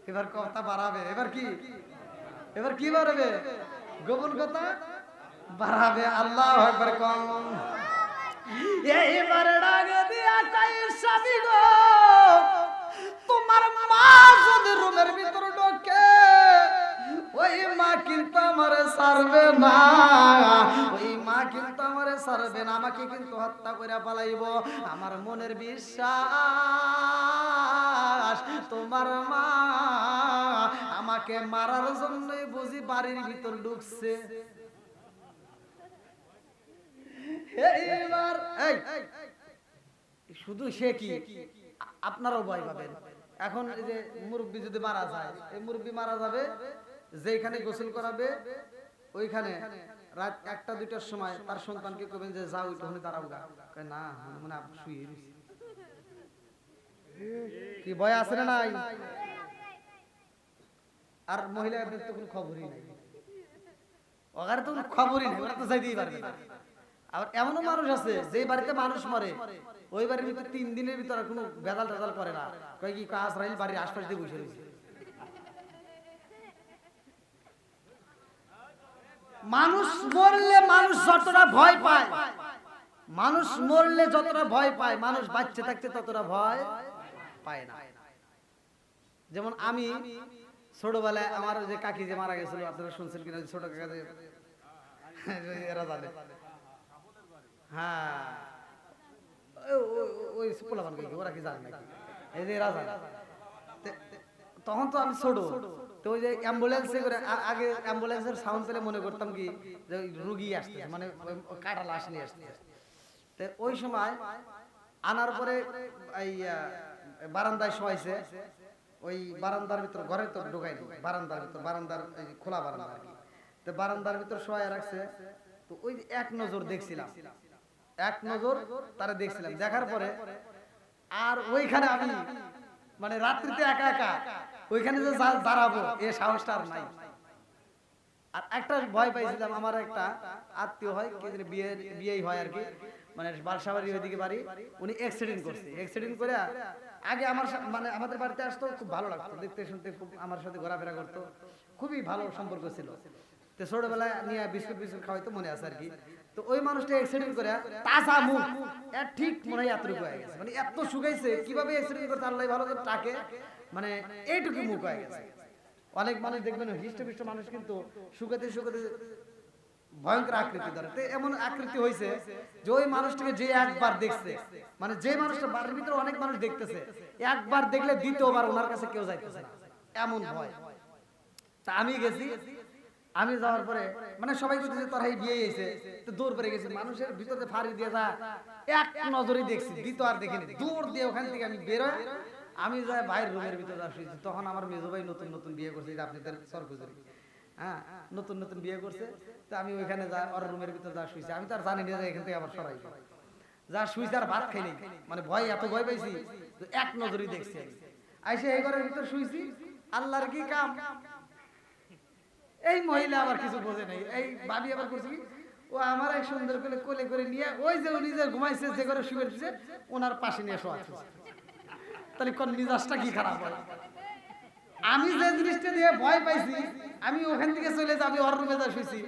এবার কথা বাড়াবে, এবার কি বাড়াবে? গোপন কথা বাড়াবে। আল্লাহু আকবার। কম এইবারে ডাকে দিয়া কয় স্বামী গো তোমার মা যদি রুমের ভিতর ঢোকে ওই মা কিন্তু আমারে ছাড়বে না, ওই মা কিন্তু আমারে ছাড়বে না, আমাকে কিন্তু হত্যা করে পালাইব। আমার মনের বিশ্বাস তোমার মা আমাকে মারার জন্যই বুঝি বাড়ির ভিতর ঢুকছে। এইবার শুধু সে কি, আপনারাও ভয় পাবেন। এখন এই যে মুরব্বী যদি মারা যায়, এই মুরব্বী মারা যাবে, যেখানে গোসল করাবে ওইখানে রাত 1টা-2টার সময় তার সন্তানকে কবেন যে যাও ওইখানে দাঁড়াও গা, না মানে শুয়ে রয়েছে। কি ভয় আছে না নাই? আর মহিলাদের তো কোনো খবরই নাই, ওখানে তো কোনো খবরই নেই, ওরা তো যাইতেই পারবে না। আর এমনও মানুষ আছে যে বাড়িতে মানুষ মরে ওই বাড়ির ভিতরে 3 দিনের ভিতরে কোনো বেদাল টেদাল করে না, কয় কি কাজ রাইল বাড়ির আশপাশ দিয়ে বসে রয়েছে। মানুষ মরলে মানুষ যতটা ভয় পায়, মানুষ মরলে যতটা ভয় পায়, মানুষ বাচ্চা থাকতে ততটা ভয় পায় না। যেমন আমি ছোটবেলায় আমার যে কাকি যে মারা গেছিল, আপনারা শুনছেন কিনা, ছোট কাকা যে এরা জানে, হ্যাঁ ওই পোলাপান কাকি, ওরা কি জানে নাকি, এই যে এরা জানে। তখন তো আমি ছোট, তো ওই যে অ্যাম্বুলেন্সে করে আগে অ্যাম্বুলেন্সের সাউন্ড পেলে মনে করতাম কি যে রুগী আসছে, মানে কাটা লাশ নিয়ে আসছে। তো ওই সময় আনার পরে এই বারান্দায় শোয়াইছে, ওই বারান্দার ভিতর, ঘরে তো ঢোকাইনি, বারান্দার ভিতর, বারান্দার খোলা বারান্দা আর কি। তো বারান্দার ভিতর শোয়া রাখছে, তো ওই এক নজর দেখছিলাম, এক নজর তারা দেখছিলাম, দেখার পরে আর ওইখানে আমি মানে রাত্রিতে একা একা ওইখানে যে দাঁড়াবো এ সাহসটা আর নাই। আর একটা ভয় পাইছিলাম, আমার একটা আত্মীয় হয়, বিয়েই হয় আর কি, মানে বালসাবাড়ি ওইদিকে বাড়ি, উনি অ্যাক্সিডেন্ট করছে। অ্যাক্সিডেন্ট করে আগে আমার মানে আমাদের বাড়িতে আসতো, খুব ভালো লাগতো দেখতে শুনতে, খুব আমার সাথে ঘোরাফেরা করতো, খুবই ভালো সম্পর্ক ছিল। তো ছোটবেলায় নিয়ে বিস্কুট খাওয়াইতো, মনে আছে আর কি। তো ওই মানুষটা অ্যাক্সিডেন্ট করে তাজা মুখ ঠিক মনে হয় এতটুকু হয়ে গেছে, মানে এত শুকাইছে, কিভাবে অ্যাক্সিডেন্ট করতে আল্লাহ ভালো করে টাকে, মানে এইটুকু মুখ হয়ে গেছে। অনেক মানুষ দেখবেন হৃষ্টপুষ্ট মানুষ কিন্তু শুকাতে শুকাতে ভয়ঙ্কর আকৃতি ধরে। তো এমন আকৃতি হয়েছে যে ওই মানুষটাকে যে একবার দেখছে, মানে যে মানুষটা বাড়ির ভিতরে অনেক মানুষ দেখতেছে, একবার দেখলে দ্বিতীয়বার ওনার কাছে কেউ যাইতেছে না, এমন ভয়। তা আমি গেছি, আমি যাওয়ার পরে মানে সবাই বলতেছে তোর এই বিয়ে হয়েছে, তো দৌড় পড়ে গেছি, মানুষের ভিতরে ফাড়ি দিয়ে যা এক নজরেই দেখছি, দ্বিতীয় আর দেখিনি। দৌড় দিয়ে ওখান থেকে আমি বেরোয় আমি যাই ভাইয়ের রুমের ভিতরে শুয়েছি। তখন আমার মেজো ভাই নতুন নতুন বিয়ে করছে, আপনাদের সরকুজুরি, হ্যাঁ নতুন নতুন বিয়ে করছে। তো আমি ওইখানে যা ওর রুমের ভিতরে যা শুয়েছি, আমি তো আর জানি না যে এখান থেকে আবার সরাই যা শুয়েছি, আর ভাত খাই নেই, মানে ভয় এত ভয় পাইছি এক নজরেই দেখছি। আমি আইসে এই ঘরের ভিতরে শুয়েছি, আল্লাহর কি কাম, এই মহিলা আবার কিছু বোঝে নাই, এই ভাবি আবার করছে কি, ও আমার এক সুন্দর করে কোলে করে নিয়ে ওই যে উনি যে ঘুমাইছে যে ঘরে শুয়ে দিচ্ছে ওনার পাশে নিয়ে শোয়াচ্ছে। তাহলে কোন মিজাজটা কি খারাপ হয়। আমি যে জিনিসটা দিয়ে ভয় পাইছি, আমি ওখান থেকে চলে যাবি ওর রুমে যা শুয়েছি,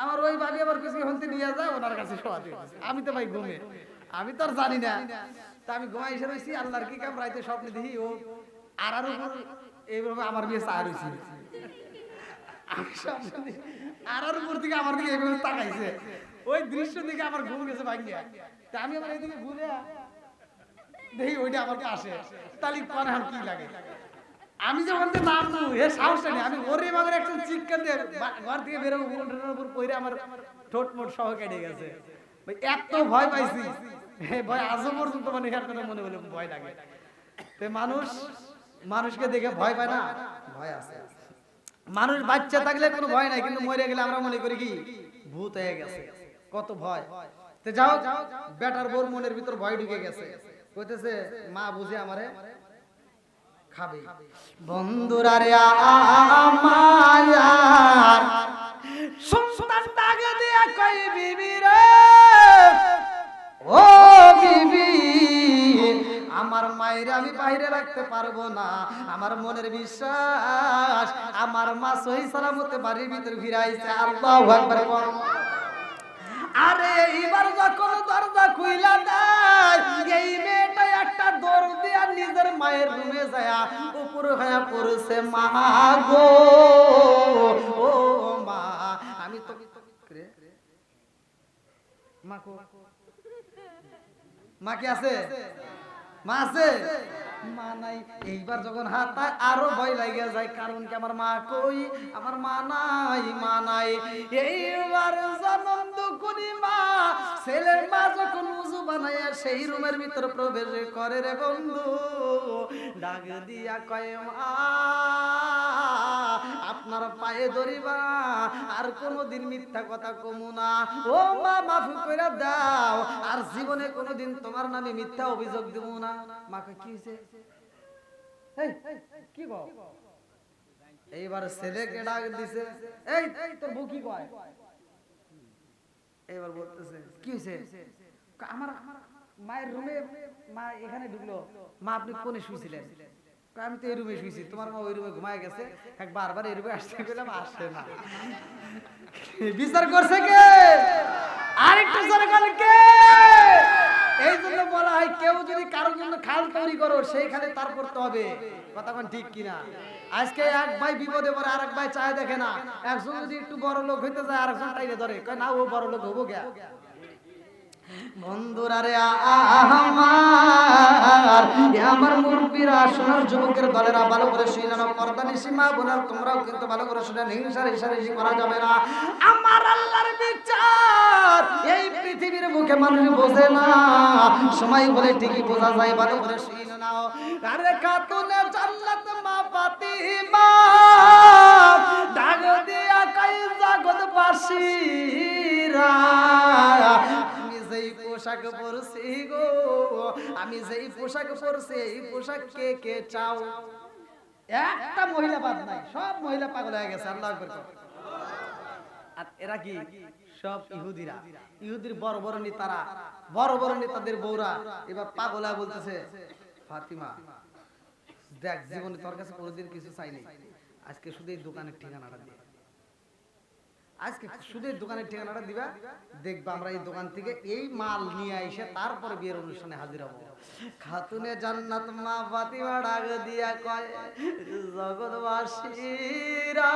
আমার ওই ভাবি আবার কিছু ওখান থেকে নিয়ে যায় ওনার কাছে শোয়াতে। আমি তো ভাই ঘুমে, আমি তো আর জানি না। তা আমি ঘুমাই এসে রয়েছি, আল্লাহর কি কাম, রাইতে স্বপ্নে দেখি ও আর এইভাবে আমার বিয়ে চা রয়েছি, আর উপর থেকে আমার দিকে এইভাবে তাকাইছে, ওই দৃশ্য দেখে আমার ঘুম গেছে ভাঙ্গিয়া। তা আমি আমার এইদিকে ঘুরে দেখি ওইটা আমার আসে, তাহলে কোন কি লাগে। আমি যখন নামবো হে সাহসটা নেই, আমি ওরে মাগের একটা চিৎকার দিয়ে ঘর থেকে বেরোবো, উল্টোর উপর পড়ে আমার ঠোঁট মোট সহ কেটে গেছে। এত ভয় পাইছি, ভয় আজও পর্যন্ত মানে এখান কথা মনে হলে ভয় লাগে। তো মানুষকে দেখে ভয় পায় না, ভয় আছে। মানুষ বাচ্চা থাকলে কোনো ভয় নাই, কিন্তু মরে গেলে আমরা মনে করি কি ভূত হয়ে গেছে, কত ভয়। তো যাও বেটার বোর মনের ভিতর ভয় ঢুকে গেছে, কইতেছে মা বুঝে আমারে খাবে। বন্ধুরা রে আমার সন্তান ডাকে দিয়া কই বিবি রে, ও বিবি আমার মায়ের আমি বাইরে রাখতে পারবো না, আমার মনের বিশ্বাস আমার মা সহি সালামতে বাড়ির ভিতর ফিরাইছে। আল্লাহু আকবার। আরে এইবার যখন দরজা খুইলা দেয়, এই মেয়েটা একটা দৌড় দিয়া নিজের মায়ের রুমে যায় উপরে হয়ে পড়ছে, মা গো ও মা, আমি তো মা কি আছে? মা আছে? মা নাই। এইবার যখন হাত আরো ভয় লাগিয়ে যায়, কারণ কি আমার মা কই? আমার মা নাই, মা নাই। এইবার জনম দুকুনি মা, ছেলের মা যখন উজু বানায় সেই রুমের ভিতর প্রবেশ করে রে বন্ধু, ডাক দিয়া কয় মা আপনার পায়ে ধরিবা, আর কোনোদিন মিথ্যা কথা কমু না। ও মা মাফ করে দাও, আর জীবনে কোনোদিন তোমার নামে মিথ্যা অভিযোগ দেব না। মাকে কি হয়েছে? কি গো? এইবার ছেলেকে ডাক দিছে, এই তোর বউ কি কয়? এবার বলতেছে কি হয়েছে? আমার মায়ের রুমে, মা এখানে ঢুকলো। মা আপনি কোনে শুয়েছিলেন? আমি তো এই রুমে শুয়েছি, তোমার মা ওই রুমে ঘুমায় গেছে। বারবার এই রুমে আসতে গেলাম, আসে না। বিচার করছে কে? আরেকটু সরকার কে? এই জন্য বলা হয় কেউ যদি কারোর জন্য খাল তৈরি করো সেই খালে তার করতে হবে। কথা কোন ঠিক কিনা? আজকে এক ভাই বিপদে পড়ে আরেক ভাই চায় দেখে না। একজন যদি একটু বড় লোক হইতে যায় আরেকজন টাইনে ধরে, কয় না ও বড় লোক হবো কে? বন্ধুরা রে আমার মুরব্বীরা, সোনার যুবকের দলেরা ভালো করে শুনে নাও, পর্দানিশী মা বোনেরা তোমরাও কিন্তু ভালো করে শুনে, হিংসা রেশারেশি করা যাবে না। আমার আল্লাহর বিচার এই পৃথিবীর মুখে মানুষ বোঝে না, সময় বলে ঠিকই বোঝা যায়, ভালো করে শুনে নাও। আরে খাতুনে জান্নাত মা ফাতিমা ডাক দিয়া কই জগৎবাসীরা, পোশাক পরছি গো, আমি যেই পোশাক পরছি এই পোশাক কে কে চাও? একটা মহিলা বাদ নাই, সব মহিলা পাগল হয়ে গেছে। আল্লাহু আকবার। আর এরা কি? সব ইহুদিরা। ইহুদির বড় বড় নেতারা, বড় বড় নেতাদের বউরা এবার পাগল হয়ে বলতেছে, ফাতিমা দেখ, জীবনে তোর কাছে কোনোদিন কিছু চাইনি, আজকে শুধু এই দোকানের ঠিকানাটা দিয়ে, আজকে শুধু দোকানের ঠিকানাটা দিবা, দেখবা আমরা এই দোকান থেকে এই মাল নিয়ে এসে তারপরে বিয়ের অনুষ্ঠানে হাজির হব। খাতুনে জান্নাত মা ফাতিমা ডাক দিয়া কয় জগৎবাসীরা,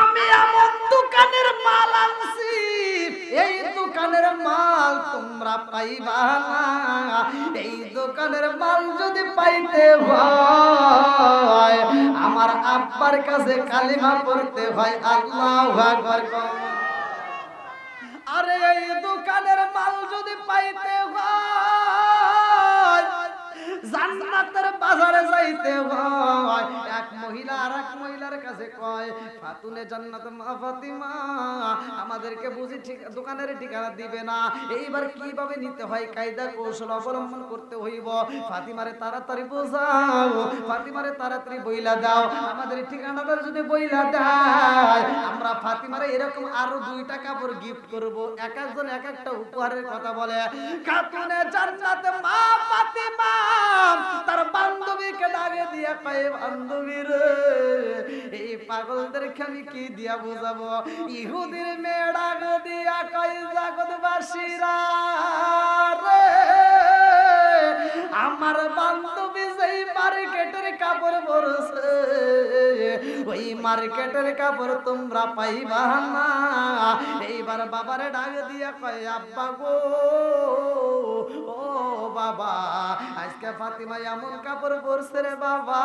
আমি এমন দোকানের মাল আনছি, এই দোকানের মাল তোমরা পাইবা না। এই দোকানের মাল যদি পাইতে হয় আমার আব্বার কাছে কালিমা পড়তে হয়, আল্লাহু আকবার। আরে এই দোকানের মাল যদি পাইতে হয় জান্নাতের বাজারে যাইতে হয়। এক মহিলা আর এক মহিলার কাছে কয়, ফাতুনে জান্নাত মা ফাতিমা আমাদেরকে বুঝি ঠিক দোকানের ঠিকানা দিবে না, এইবার কিভাবে নিতে হয় কায়দা কৌশল অবলম্বন করতে হইব। ফাতিমারে তাড়াতাড়ি বোঝাও, ফাতিমারে তাড়াতাড়ি বইলা দাও, আমাদের ঠিকানাটা যদি বইলা দেয় আমরা ফাতিমারে এরকম আরো 2টা কাপড় গিফট করব। এক একজন এক একটা উপহারের কথা বলে। খাতুনে জান্নাত মা ফাতিমা তার বান্ধবীকে ডাকে দিয়া কয়, বান্ধবী রে এই পাগলদেরকে আমি কি দিয়া বোঝাবো? ইহুদির মেয়ে ডাক দিয়া কয় জগৎবাসীরা রে, আমার বান্ধবী যেই মার্কেটের কাপড় পরছে ওই মার্কেটের কাপড় তোমরা পাইবা না। এইবার বাবারে ডাক দিয়া কয়, আব্বা গো, ও বাবা আজকে ফাতিমা এমন কাপড় পরছে রে বাবা,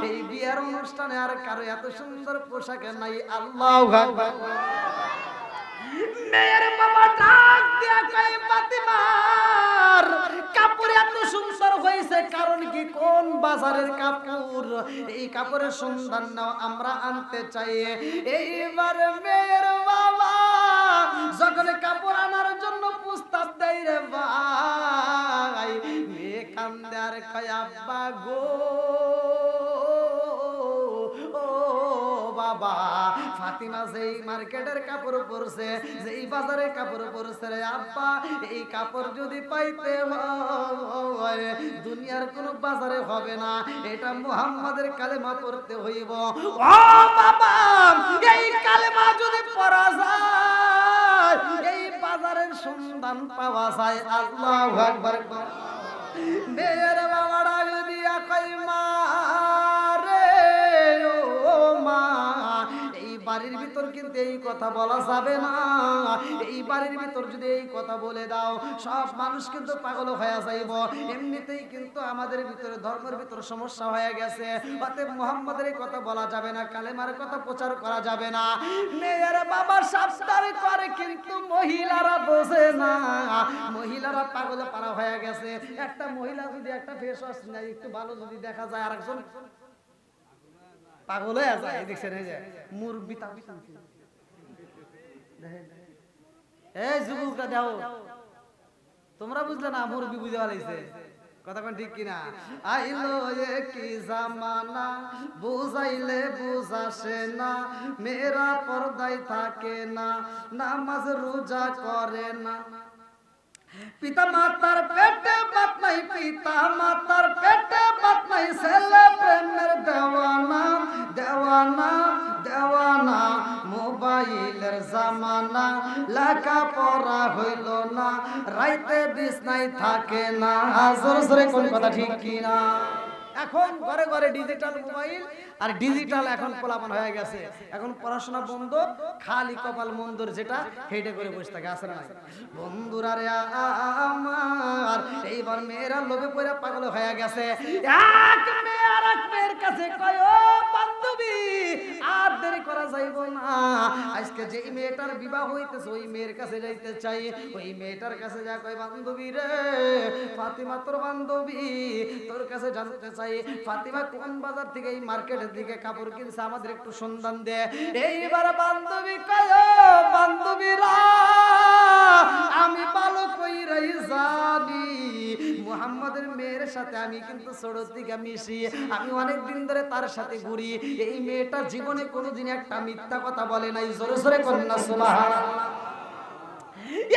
এই বিয়ের অনুষ্ঠানে আর কারো এত সুন্দর পোশাকে নাই। আল্লাহু আকবার। মেয়ের বাবা ডাক দিয়া কয়, ফাতিমার কাপড় এত সুন্দর হয়েছে কারণ কি? কোন বাজারের কাপড়? এই কাপড়ের সন্ধান নাও, আমরা আনতে চাই। এইবার মেয়ের বাবা যখন কাপড় আনার জন্য প্রস্তাব দেয় রে ভাই, মেয়ে কান্দে আর কয়, আব্বা গো, ও বাবা ফাতিমা যেই মার্কেটের কাপড় পরছে, যেই বাজারে কাপড় পরছে রে আব্বা, এই কাপড় যদি পাইতে হয় দুনিয়ার কোন বাজারে হবে না, এটা মুহাম্মাদের কালেমা পড়তে হইব। ও বাবা এই কালেমা যদি পড়া যায় এই বাজারের সন্ধান পাওয়া যায়। আল্লাহু আকবার। মেয়ের বাবা ডাক দিয়া কয়, মা রে ও মা, এই বাড়ির ভিতর কিন্তু পৃথিবীতে এই কথা বলা যাবে না, এই বাড়ির ভিতর যদি এই কথা বলে দাও সব মানুষ কিন্তু পাগল হয়ে যাইব। এমনিতেই কিন্তু আমাদের ভিতরে ধর্মের ভিতরে সমস্যা হয়ে গেছে। অতএব মুহাম্মাদের এই কথা বলা যাবে না, কালেমার কথা প্রচার করা যাবে না। মেয়ের বাবা সাবধান করে কিন্তু মহিলারা বোঝে না, মহিলারা পাগলে পারা হয়ে গেছে। একটা মহিলা যদি একটা ফেস ওয়াশ নেয় একটু ভালো যদি দেখা যায়, আরেকজন পাগল হয়ে যায়। দেখছেন এই যে মুরব্বি এই যুবকরা দাও, তোমরা বুঝলে না, মুরব্বি বুঝে পালাইছে কথা কোন ঠিক কিনা? আইলো কি জামানা বুঝাইলে বুঝাসে না, মেয়েরা পর্দায় থাকে না, নামাজ রোজা করে না। পিতা মাতার পেটে বাত নাই, পিতা মাতার পেটে বাত নাই, ছেলে প্রেমের দেওয়ানা দেওয়ানা দেওয়ানা। মোবাইলের জামানা, লেখা পড়া হইল না, রাইতে বিছনায় থাকে না। জোরে জোরে কোন কথা ঠিক কিনা? এখন ঘরে ঘরে ডিজিটাল মোবাইল আর ডিজিটাল এখন পোলাপান হয়ে গেছে। এখন পড়াশোনা বন্ধ, খালি কপাল মন্দর যেটা হেঁটে করে বসে থাকে। আসে না বন্ধুরা রে আমার, এইবার মেয়েরা লোভে পড়ে পাগল হয়ে গেছে। এক মেয়ে আর এক মেয়ের কাছে কয়, ও বান্ধবী আর দেরি করা যাইব না, আজকে যে মেয়েটার বিবাহ হইতেছে ওই মেয়ের কাছে যাইতে চাই। ওই মেয়েটার কাছে যা কয়, বান্ধবী রে ফাতিমা তোর বান্ধবী, তোর কাছে জানতে চাই ফাতিমা কোন বাজার থেকে এই মার্কেটের দিকে কাপড় কিনছে, আমাদের একটু সন্ধান দে। এইবার বান্ধবী কয়, বান্ধবীরা আমি ভালো কইরাই জানি মুহাম্মাদের মেয়ের সাথে আমি কিন্তু ছোট থেকে মিশি, আমি অনেক দিন ধরে তার সাথে ঘুরি। এই মেয়েটা জীবনে কোনোদিন একটা মিথ্যা কথা বলে নাই। জোরে জোরে কন্যা সুবহানাল্লাহ।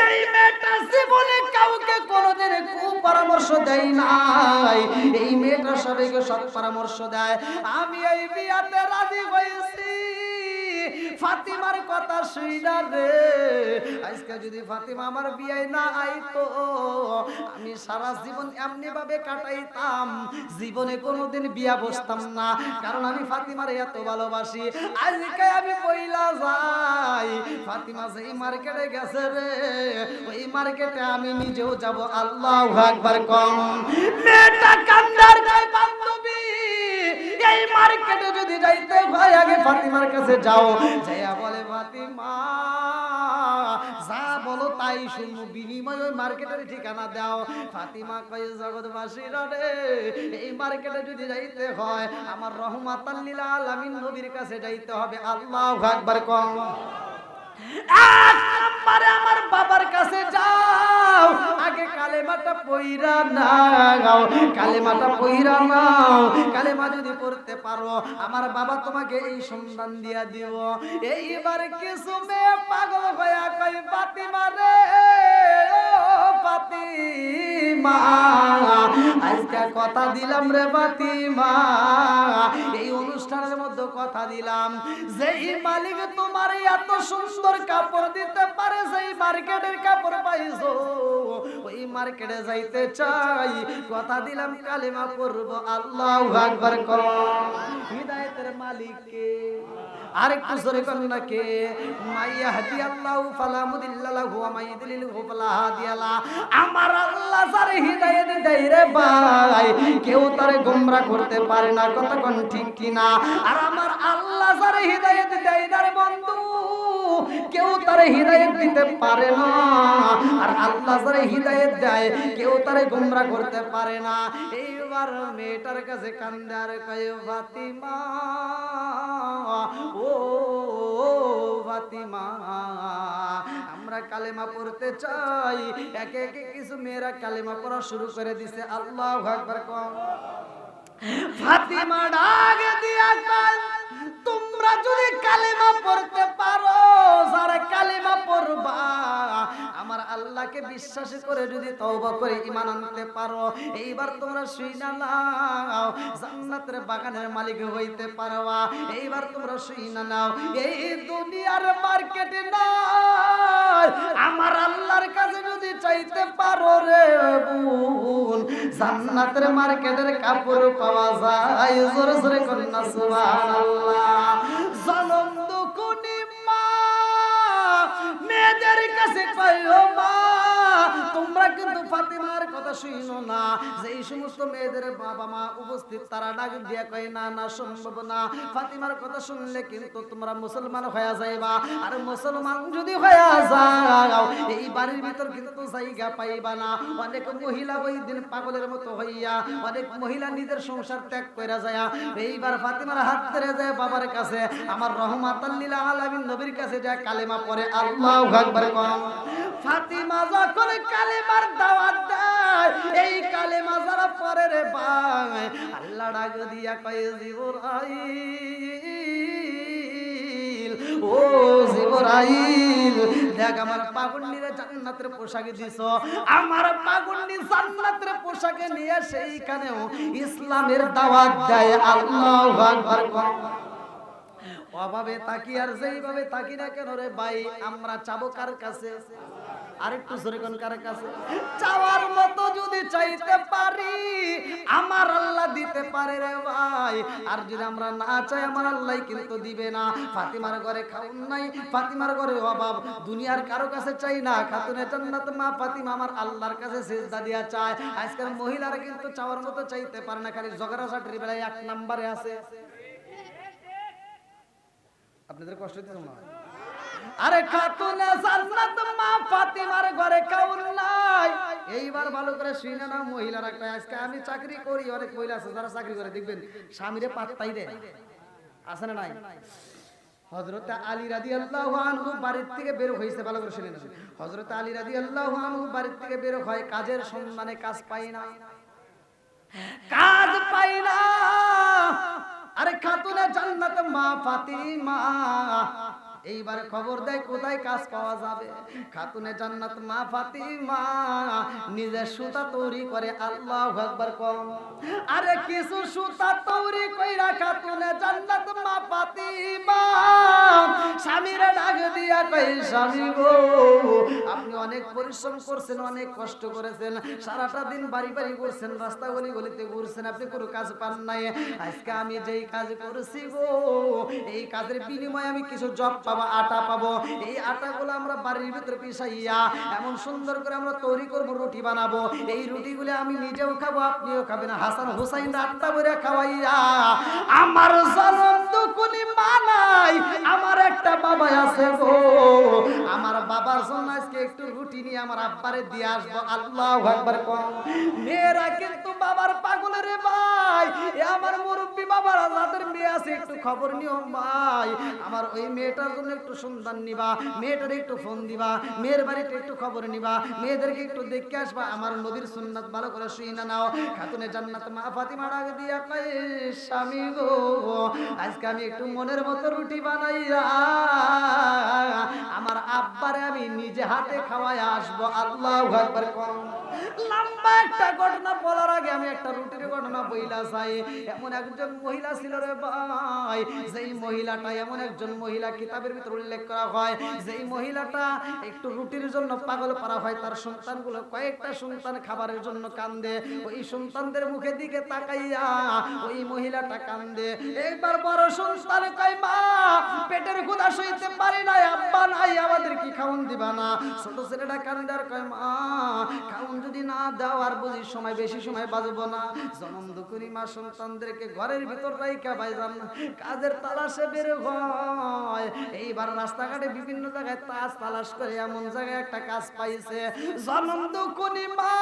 এই মেয়েটা জীবনে কাউকে কোনোদিন কুপরামর্শ দেয় নাই, এই মেয়েটা সবাইকে সৎ পরামর্শ দেয়। আমি এই বিয়াতে রাজি হয়েছি ফাতিমার কথা শুইনা রে, আজকে যদি ফাতিমা আমার বিয়ায় না আইতো আমি সারা জীবন এমনি ভাবে কাটাইতাম, জীবনে কোনোদিন বিয়া বসতাম না, কারণ আমি ফাতিমার এত ভালোবাসি। আজকে আমি বইলা যাই ফাতিমা যেই মার্কেটে গেছে রে, ওই মার্কেটে আমি নিজেও যাব। আল্লাহু আকবার কম। মেয়েটা কান্দার গায়, বান্ধবী এই মার্কেটে যদি যাইতে হয় আগে ফাতিমার কাছে যাও। যাইয়া বলে, ফাতিমা যা বলো তাই শুনবো, বিনিময় ওই মার্কেটের ঠিকানা দাও। ফাতিমা কয়, জগৎবাসীরা রে এই মার্কেটে যদি যাইতে হয় আমার রহমাতাল লিল আলামিন নবীর কাছে যাইতে হবে। আল্লাহু আকবার কম। এক নম্বরে আমার বাবার কাছে যাও, আগে কালেমাটা পয়রা নাও, কালেমাটা পয়রা নাও। কালেমা যদি পড়তে পারো আমার বাবা তোমাকে এই সন্ধান দিয়া দিব। এইবার কিছু মেয়ে পাগল হইয়া কই, ফাতিমা রে ও ফাতিমা আজকে কথা দিলাম রে ফাতিমা, এই অনুষ্ঠানের মধ্যে কথা দিলাম যেই মালিক তোমার এত সুন্দর কাপড় দিতে পারে, সেই মার্কেটের কাপড় পাইছো, ওই মার্কেটে যাইতে চাই। কথা দিলাম কালেমা পড়ব। আল্লাহু আকবার করো। হিদায়াতের মালিক কে? আরেকটু জোরে করুন না কে? মাইয়াহদি আল্লাহু ফালা মুদিল্লা লাহু ওয়া মাইয়ুদ্লিলহু ফালা হাদিয়া লা। আমার আল্লাহ যারে হিদায়াত দেয় রে ভাই, কেউ তারে গোমরা করতে পারে না। কতক্ষণ ঠিক কিনা? আর আমার আল্লাহ যারে হিদায়াত দেয় না রে বন্ধু, কেউ তারে হিদায়াত দিতে পারে না। আর আল্লাহ যারে হিদায়াত দেয় কেউ তারে গোমরা করতে পারে না। এইবার মেয়েটার কাছে কান্দে আর কয়, ফাতিমা ও ফাতিমা আমরা কালেমা পড়তে চাই। একে একে কিছু মেয়েরা কালেমা পড়া শুরু করে দিছে। আল্লাহু আকবার কও। ফাতিমা ডাক দিয়া কয়, তোমরা যদি কালেমা পড়তে পারো, যারা কালেমা পড়বা আমার আল্লাহকে বিশ্বাস করে যদি তওবা করে ঈমান আনতে পারো, এইবার তোমরা শুইনা নাও জান্নাতের বাগানের মালিক হইতে পারবা। এইবার তোমরা শুইনা নাও, এই দুনিয়ার মার্কেটে নাই, আমার আল্লাহর কাছে যদি চাইতে পারো রে বোন, জান্নাতের মার্কেটের কাপড় পাওয়া যায়। জোরে জোরে করেন না সুবহানাল্লাহ। জনম দুকুনি মা মেয়েদের কাছে কয় ও মা তোমরা কিন্তু ফাতিমার কথা শুনো না। যেই সমস্ত মেয়েদের বাবা মা উপস্থিত তারা ডাক দিয়া কয় না না সম্ভব না, ফাতিমার কথা শুনলে কিন্তু তোমরা মুসলমান হয়ে যাইবা, আর মুসলমান যদি হয়ে যাও এই বাড়ির ভিতর কিন্তু জায়গা পাইবা না। অনেক মহিলা ওই দিন পাগলের মতো হইয়া, অনেক মহিলা নিজের সংসার ত্যাগ করে যায়। এইবার ফাতিমার হাত ধরে যায় বাবার কাছে, আমার রহমাতাল লিল আলামিন নবীর কাছে যায় কালেমা পড়ে আল্লাহু আকবার। ফাতিমা যখন কালেমার দাওয়াত দেয়, এই কালেমা যারা পড়ে রে ভাই, আল্লাহ ডাক দিয়া কয় জিবরাইল, ও জিবরাইল দেখ আমার পাগন্ডিরে জান্নাতের পোশাকে দিছো, আমার পাগন্ডি জান্নাতের পোশাকে নিয়ে সেইখানেও ইসলামের দাওয়াত দেয়। আল্লাহু আকবার। অভাবে তাকি আর যেইভাবে তাকি না কেন রে ভাই, আমরা চাবো কার কাছে? আরেকটু জোরে কোন কার কাছে? চাওয়ার মতো যদি চাইতে পারি আমার আল্লাহ দিতে পারে রে ভাই, আর যদি আমরা না চাই আমার আল্লাহ কিন্তু দিবে না। ফাতিমার ঘরে খাউন নাই, ফাতিমার ঘরে অভাব, দুনিয়ার কারো কাছে চাই না। খাতুনে জান্নাত মা ফাতিমা আমার আল্লাহর কাছে সিজদা দিয়া চায়। আজকাল মহিলারা কিন্তু চাওয়ার মতো চাইতে পারে না, খালি ঝগড়াঝাটির বেলায় এক নম্বরে আছে। আপনাদের কষ্ট হচ্ছে না? আরে খাতুনে জান্নাত মা ফাতিমার ঘরে খাউন নাই। এইবার ভালো করে শুনে না মহিলারা, একটা আজকে আমি চাকরি করি, অনেক মহিলা আছে যারা চাকরি করে, দেখবেন স্বামীরে পাত্তাই দেয়, আছে না নাই? হযরত আলী রাদিয়াল্লাহু আনহু বাড়ির থেকে বের হইছে, ভালো করে শুনে না। হযরত আলী রাদিয়াল্লাহু আনহু বাড়ির থেকে বের হয় কাজের সন্ধানে, কাজ পায় না, কাজ পায় না। আরে খাতুনে জান্নাত মা ফাতিমা এইবার খবর দেয় কোথায় কাজ পাওয়া যাবে। খাতুনে জান্নাত মা ফাতিমা নিজে সুতা তৈরি করে। আল্লাহু আকবার কম। আরে কিছু সুতা তৈরি কইরা খাতুনে জান্নাত মা ফাতিমা স্বামীরে ডাক দিয়া কই, স্বামী গো আপনি অনেক পরিশ্রম করছেন, অনেক কষ্ট করেছেন, সারাটা দিন বাড়ি বাড়ি ঘুরছেন, রাস্তা গলি গলিতে ঘুরছেন, আপনি কোনো কাজ পান নাই। আজকে আমি যেই কাজ করেছি গো, এই কাজের বিনিময়ে আমি কিছু জব পাবো, আটা পাবো। এই আটাগুলো আমরা বাড়ির ভিতরে পিষাইয়া এমন সুন্দর করে আমরা তৈরি করবো, রুটি বানাবো। এই রুটিগুলো আমি নিজেও খাবো, আপনিও খাবেন, হাসান হুসাইন আটটা করে খাওয়াইয়া আমার জনম দুকুনি মানাই। আমার একটা বাবা আছে গো, আমার বাবার জন্য আজকে একটু রুটি নিয়ে আমার আব্বারে দিয়ে আসবো। আল্লাহু আকবার কম। মেয়েরা কিন্তু বাবার পাগল রে ভাই, আমার মুরব্বী বাবারা যাদের মেয়ে আছে একটু খবর নিও ভাই, আমার ওই মেয়েটার জন্য একটু সন্ধান নিবা, মেয়েটার একটু ফোন দিবা, মেয়ের বাড়িতে একটু খবর নিবা, মেয়েদেরকে একটু দেখে আসবা। আমার নবীর সুন্নাত ভালো করে শুইনা নাও। খাতুনে জান্নাত মা ফাতিমা ডাক দিয়া কয়, স্বামী গো আজকে আমি একটু মনের মতো রুটি বানাইয়া আমার আব্বারে আমি নিজে হাতে খাওয়াই আসবো। আল্লাহু আকবার কম। লম্বা একটা ঘটনা বলার আগে আমি একটা রুটির ঘটনা বইলা চাই। এমন একজন মহিলা ছিল রে ভাই, যেই মহিলাটা, এমন একজন মহিলা কিতাবের ভিতর উল্লেখ করা হয়, যেই মহিলাটা একটু রুটির জন্য পাগল করা হয়। তার সন্তানগুলো, কয়েকটা সন্তান খাবারের জন্য কান্দে, ওই সন্তানদের মুখের দিকে তাকাইয়া ওই মহিলাটা কান্দে। একবার বড় সন্তান কয়, মা পেটের ক্ষুধা সইতে পারি না, আব্বা নাই, আমাদের কি খাওন দিবা না? ছোট ছেলেটা কান্দে আর কয়, মা খাওন যদি না দাও আর বুঝি সময় বেশি সময় বাজবো না। জনম দুকুনি মা সন্তানদেরকে ঘরের ভিতর রাইখা ভাইজান কাজের তালাশে বের হয়। এইবার রাস্তাঘাটে বিভিন্ন জায়গায় তালাশ করে এমন জায়গায় একটা কাজ পাইছে। জনম দুকুনি মা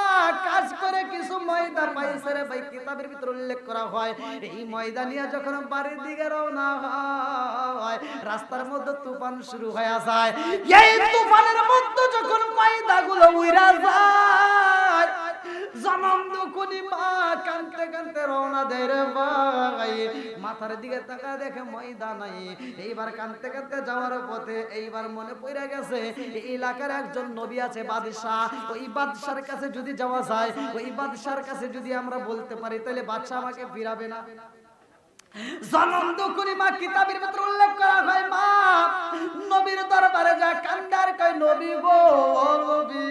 কাজ করে কিছু ময়দা পাইছে রে ভাই, কিতাবের ভিতর উল্লেখ করা হয়। এই ময়দা নিয়ে যখন বাড়ির দিকে রওনা হয়, রাস্তার মধ্যে তুফান শুরু হয়ে যায়। এই তুফানের মধ্যে যখন ময়দাগুলো উইরা যায়, জনম দুকুনি মা কানতে কানতে রওনা দেয় রে ভাই। মাথার দিকে তাকা দেখে ময়দা নাই। এইবার কানতে কানতে যাওয়ার পথে এইবার মনে পড়ে গেছে এই এলাকার একজন নবী আছে, বাদশাহ। ওই বাদশার কাছে যদি যাওয়া যায়, ওই বাদশার কাছে যদি আমরা বলতে পারি, তাহলে বাদশা আমাকে ফিরাবে না। জনম দুকুনি মা কিতাবের ভিতর উল্লেখ করা হয়, মা নবীর দরবারে যা কান্দার কয়, নবী গো নবী,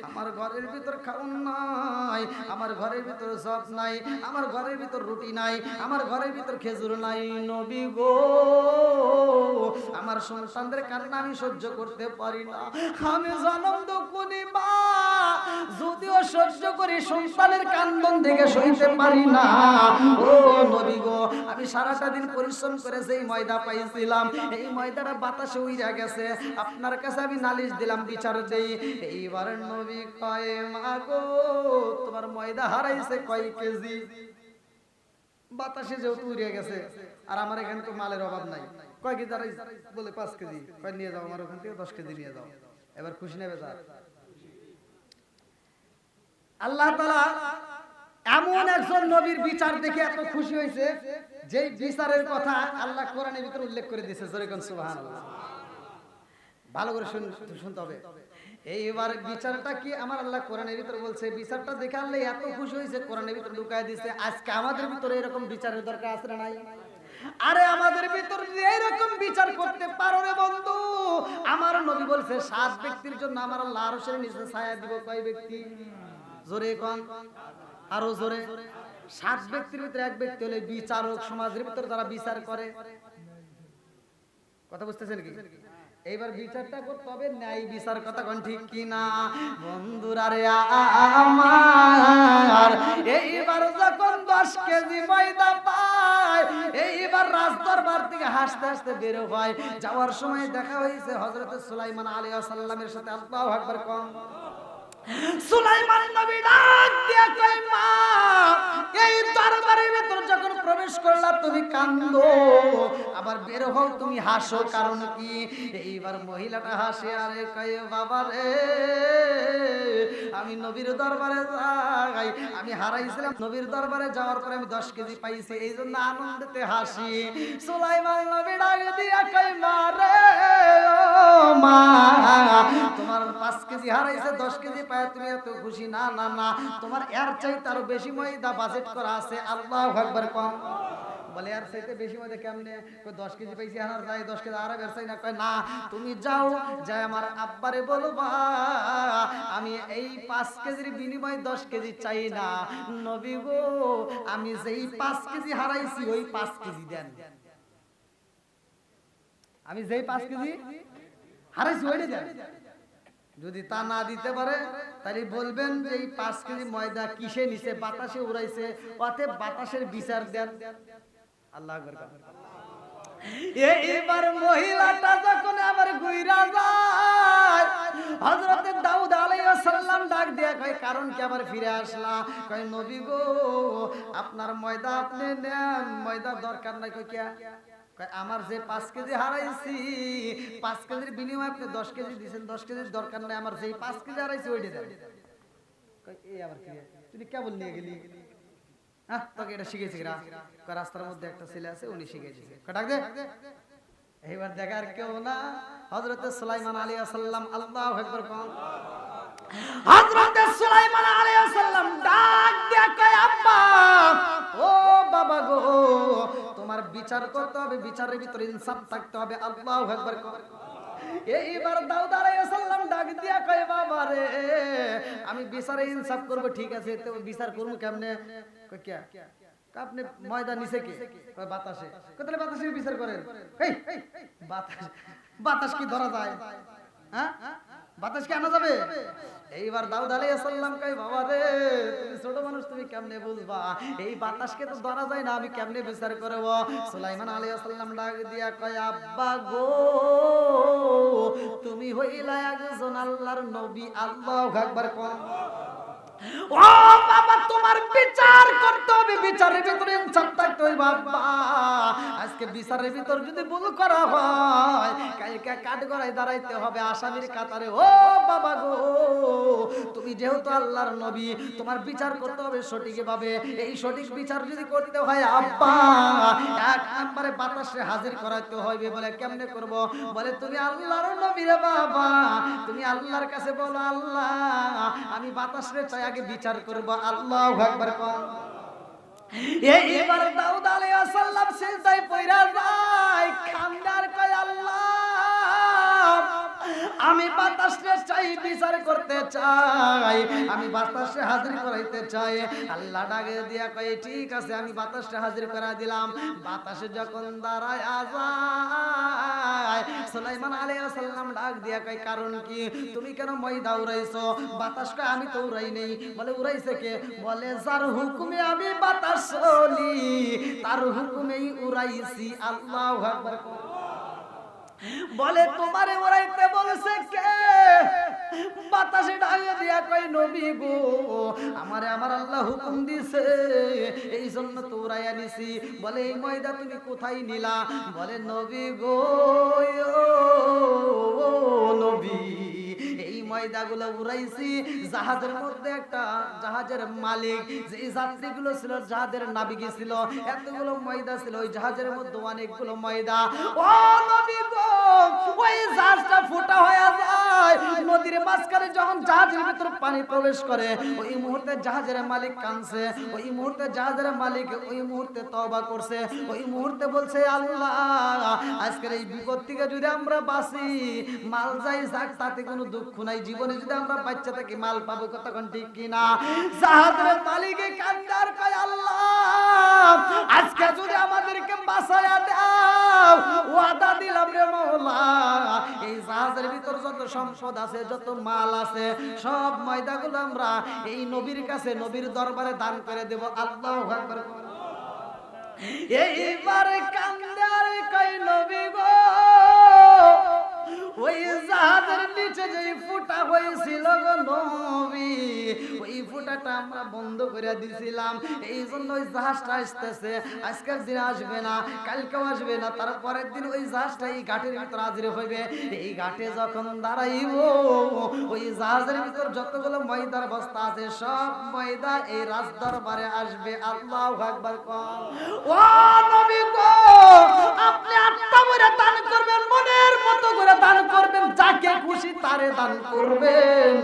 আমার আমার ঘরের ভিতর খাউন নাই, আমার ঘরের ভিতর সব নাই, আমার ঘরের ভিতর রুটি নাই, আমার ঘরের ভিতর খেজুর নাই। নবী গো, আমার সন্তানদের কান্না আমি সহ্য করতে পারি না। আমি জনম দুঃখী মা, যদিও সহ্য করি, সন্তানের কান্দন দেখে সইতে পারি না। ও নবী গো, আমি সারাটা দিন পরিশ্রম করে যেই ময়দা পাইছিলাম, এই ময়দাটা বাতাসে উইরা গেছে। আপনার কাছে আমি নালিশ দিলাম, বিচার দেই। এইবার নবী কয়, মা গো, তোমার ময়দা হারাইছে কয় কেজি? বাতাসে যেহেতু উড়ে গেছে, আর আমার এখানে তো মালের অভাব নাই। কয় কেজি হারাইছে? বলে 5 কেজি। কয় নিয়ে যাও, আমার ওখান থেকে 10 কেজি নিয়ে যাও। এবার খুশি নেবে স্যার? আল্লাহ তাআলা এমন একজন নবীর বিচার দেখে এত খুশি হয়েছে, যেই বিচারের কথা আল্লাহ কোরআনের ভিতরে উল্লেখ করে দিয়েছে। জোরে কোন সুবহানাল্লাহ। ভালো করে শুনতে হবে। এইবার বিচারটা কি আমার আল্লাহ কোরআনের ভিতরে বলছে, বিচারটা দেখে আল্লাহ এত খুশি হয়েছে, কোরআনের ভিতরে ঢুকায় দিয়েছে। আজকে আমাদের ভিতরে এরকম বিচারের দরকার আছে না নাই? আরে আমাদের ভিতর এরকম বিচার করতে পারো রে বন্ধু। আমার নবী বলছে 7 ব্যক্তির জন্য আমার আল্লাহ আরশের নিচে ছায়া দিব। কয় ব্যক্তি? জোরে কোন, আরো জোরে। 7 ব্যক্তির ভিতরে এক ব্যক্তি হলে বিচারক, সমাজের ভিতর যারা বিচার করে। কথা বুঝতেছেন কি? এইবার বিচারটা করতে হবে ন্যায় বিচার। কথা কোন ঠিক কি না বন্ধুরা রে আমার? এইবার যখন 10 কেজি ময়দা পায়, এইবার রাজদরবার থেকে হাসতে হাসতে বের হয়। যাওয়ার সময় দেখা হয়েছে হযরত সুলাইমান আলাইহিস সালামের সাথে। আল্লাহু আকবার কোন। সুলাইমান নবী ডাক দিয়া কয়, মা, এই দরবারের ভিতর যখন প্রবেশ করলা তুমি কান্দো, আবার বের হও তুমি হাসো, কারণ কি? এইবার মহিলাটা হাসে আরে কয়, বাবা রে, আমি নবীর দরবারে যাই, আমি হারাইছিলাম, নবীর দরবারে যাওয়ার পরে আমি 10 কেজি পাইছি, এই জন্য আনন্দেতে হাসি। সুলাইমান নবী ডাক দিয়া কয়, মা রে, ও মা, তোমার 5 কেজি হারাইছে, 10 কেজি পায় তুমি এত খুশি? না না না, তোমার এর চাইতে আরো বেশি ময়দা বাজেট করা আছে। আল্লাহু আকবার কোন। বলে এর চাইতে বেশি ময়দা কেমনে? কই 10 কেজি পাইছি, আর যাই 10 কেজি আর বের চাই না। কয় না, তুমি যাও, যাই আমার আব্বারে বলবা আমি এই 5 কেজির বিনিময়ে 10 কেজি চাই না। নবী গো, আমি যেই 5 কেজি হারাইছি ওই 5 কেজি দেন। আমি যেই 5 কেজি হারাইছি ওইটা দেন। যদি তা না দিতে পারে তাহলে বলবেন যে এই 5 কেজি ময়দা কিসে নিছে? বাতাসে উড়াইছে, অতএব বাতাসের বিচার দেন। আল্লাহু আকবার। এইবার মহিলাটা যখন আবার ঘুরা যায়, হযরত দাউদ আলাইহিস সালাম ডাক দিয়া কয়, কারণ কি আবার ফিরে আসলা? কয়, নবী গো, আপনার ময়দা আপনি নেন, ময়দা দরকার নাই। কয়, কিয়া? আমার যে 5 কেজি হারাইছি, 5 কেজির বিনিময়ে আপনি 10 কেজি দিয়েছেন, 10 কেজির দরকার নাই, আমার যে 5 কেজি হারাইছি ওইটা দেন। এই আবার কি? তুই কেবল নিয়ে গেলি? হ্যাঁ, তোকে এটা শিখেছি রাস্তার মধ্যে একটা ছেলে আছে, উনি শিখেছে। ডাক দে। এইবার দেখার কেউ না, হযরত সুলাইমান আলাইহিস সালাম। আল্লাহু আকবার কোন। হযরত সুলাইমান আলাইহিস সালাম ডাক দিয়া কয়, আব্বা, ও বাবা গো, তোমার বিচার করতে হবে, বিচারের ভিতরে ইনসাফ থাকতে হবে। আল্লাহু আকবার কোন। এইবার দাউদ আলাইহিস সালাম ডাক দিয়া কয়, বাবা রে, আমি বিচারে ইনসাফ করব, ঠিক আছে, তো বিচার করব কেমনে? কয়, কি আপনি ময়দা নিছে কি? কয়, বাতাসে। কয়, তাহলে বাতাসে বিচার করেন। এই বাতাস, বাতাস কি ধরা যায়? হ্যাঁ, বাতাস কি আনা যাবে? এইবার দাউদ আলাইহিস সালাম কয়, বাবা রে, তুমি ছোট মানুষ, তুমি কেমনে বুঝবা? এই বাতাসকে তো ধরা যায় না, আমি কেমনে বিচার করব? সুলাইমান আলাইহিস সালাম ডাক দিয়া কয়, আব্বা গো, তুমি হইলা একজন আল্লাহর নবী। আল্লাহু আকবার কোন। ও বাবা, তোমার বিচার করতে হবে, বিচারের ভিতরে ইনসাফ থাকতে হবে। বাবা, আজকে বিচারের ভিতর যদি ভুল করা হয়, কালকে কাঠগড়ায় দাঁড়াইতে হবে আসামির কাতারে। ও বাবা গো, তুমি যেহেতু আল্লাহর নবী, তোমার বিচার করতে হবে সঠিকভাবে। এই সঠিক বিচার যদি করতে হয় আব্বা, এক নম্বরে বাতাসে হাজির করাইতে হবে। বলে কেমনে করব? বলে তুমি আল্লাহর নবী রে বাবা, তুমি আল্লাহর কাছে বলো, আল্লাহ, আমি বাতাসে চাই আগে বিচার করব। আল্লাহু আকবার কোন। এইবার দাউদ আলাইহিস সালাম সিজদায় পড়া যায়, কান্দার কয়, আল্লাহ, আমি বাতাসে চাই বিচার করতে চাই, আমি বাতাসে হাজির করাইতে চাই। আল্লাহ ডাকে দিয়া কয় ঠিক আছে আমি বাতাসে হাজির করা দিলাম। বাতাসে যখন দাঁড়ায় যায় সুলাইমান আলাইহিস সালাম ডাক দিয়া কয় কারণ কি, তুমি কেন ময়দা উড়াইছো? বাতাস কয় আমি তো উড়াই নেই। বলে উড়াইছে কে? বলে যার হুকুমে আমি বাতাস চলি তার হুকুমেই উড়াইছি। আল্লাহু আকবার। বলে তোমারে উড়াইতে বলেছে কে? বাতাসে ডাকে দিয়া কয় নবী গো আমারে আমার আল্লাহ হুকুম দিছে এই জন্য তো উড়াইয়া নিছি। বলে এই ময়দা তুমি কোথায় নিলা? বলে নবী গো নবী এই ময়দাগুলো উড়াইছি জাহাজের মধ্যে। একটা জাহাজের মালিক যে যাত্রীগুলো ছিল, যাদের নাবিক ছিল, এতগুলো ময়দা ছিল ওই জাহাজের মধ্যে, অনেকগুলো ময়দা। ও নবী গো ওই জাহাজটা ফুটা হয়ে যায় নদীর মাঝখানে। যখন জাহাজের ভিতর পানি প্রবেশ করে ওই মুহূর্তে জাহাজের মালিক কাঁদছে, ওই মুহূর্তে জাহাজের মালিক ওই মুহূর্তে তওবা করছে, ওই মুহূর্তে বলছে আল্লাহ আজকের এই বিপদ থেকে যদি আমরা বাঁচি, মাল যাই যাক তাতে কোনো দুঃখ নাই, জীবনে যদি আমরা বাচ্চা থাকি মাল পাবো কতক্ষণ, ঠিক কিনা? জাহাজের মালিকে কান্দার কয় আল্লাহ আজকে যদি আমাদেরকে বাঁচায়া দাও ওয়াদা দিলাম রে মাওলা এই জাহাজের ভিতর যত সম্পদ আছে যত মাল আছে সব ময়দাগুলো আমরা এই নবীর কাছে নবীর দরবারে দান করে দেব। আল্লাহু আকবার। এইবারে কান্দার কয় নবী গো ওই জাহাজের নিচে যে ফুটা হয়েছিল গো নবী ওই ফুটাটা আমরা বন্ধ করে দিয়েছিলাম, এই জন্য ওই জাহাজটা আসতেছে। আজকের দিন আসবে না, কালকেও আসবে না, তারপরের দিন ওই জাহাজটা এই ঘাটের ভিতর হাজির হইবে। এই ঘাটে যখন দাঁড়াইব ওই জাহাজের ভিতর যতগুলো ময়দার বস্তা আছে সব ময়দা এই রাজ দরবারে আসবে। আল্লাহু আকবার। ও নবী গো আপনি আত্মা করে দান করবেন, মনের মতো করে দান করবেন, যাকে খুশি তারে দান করবেন।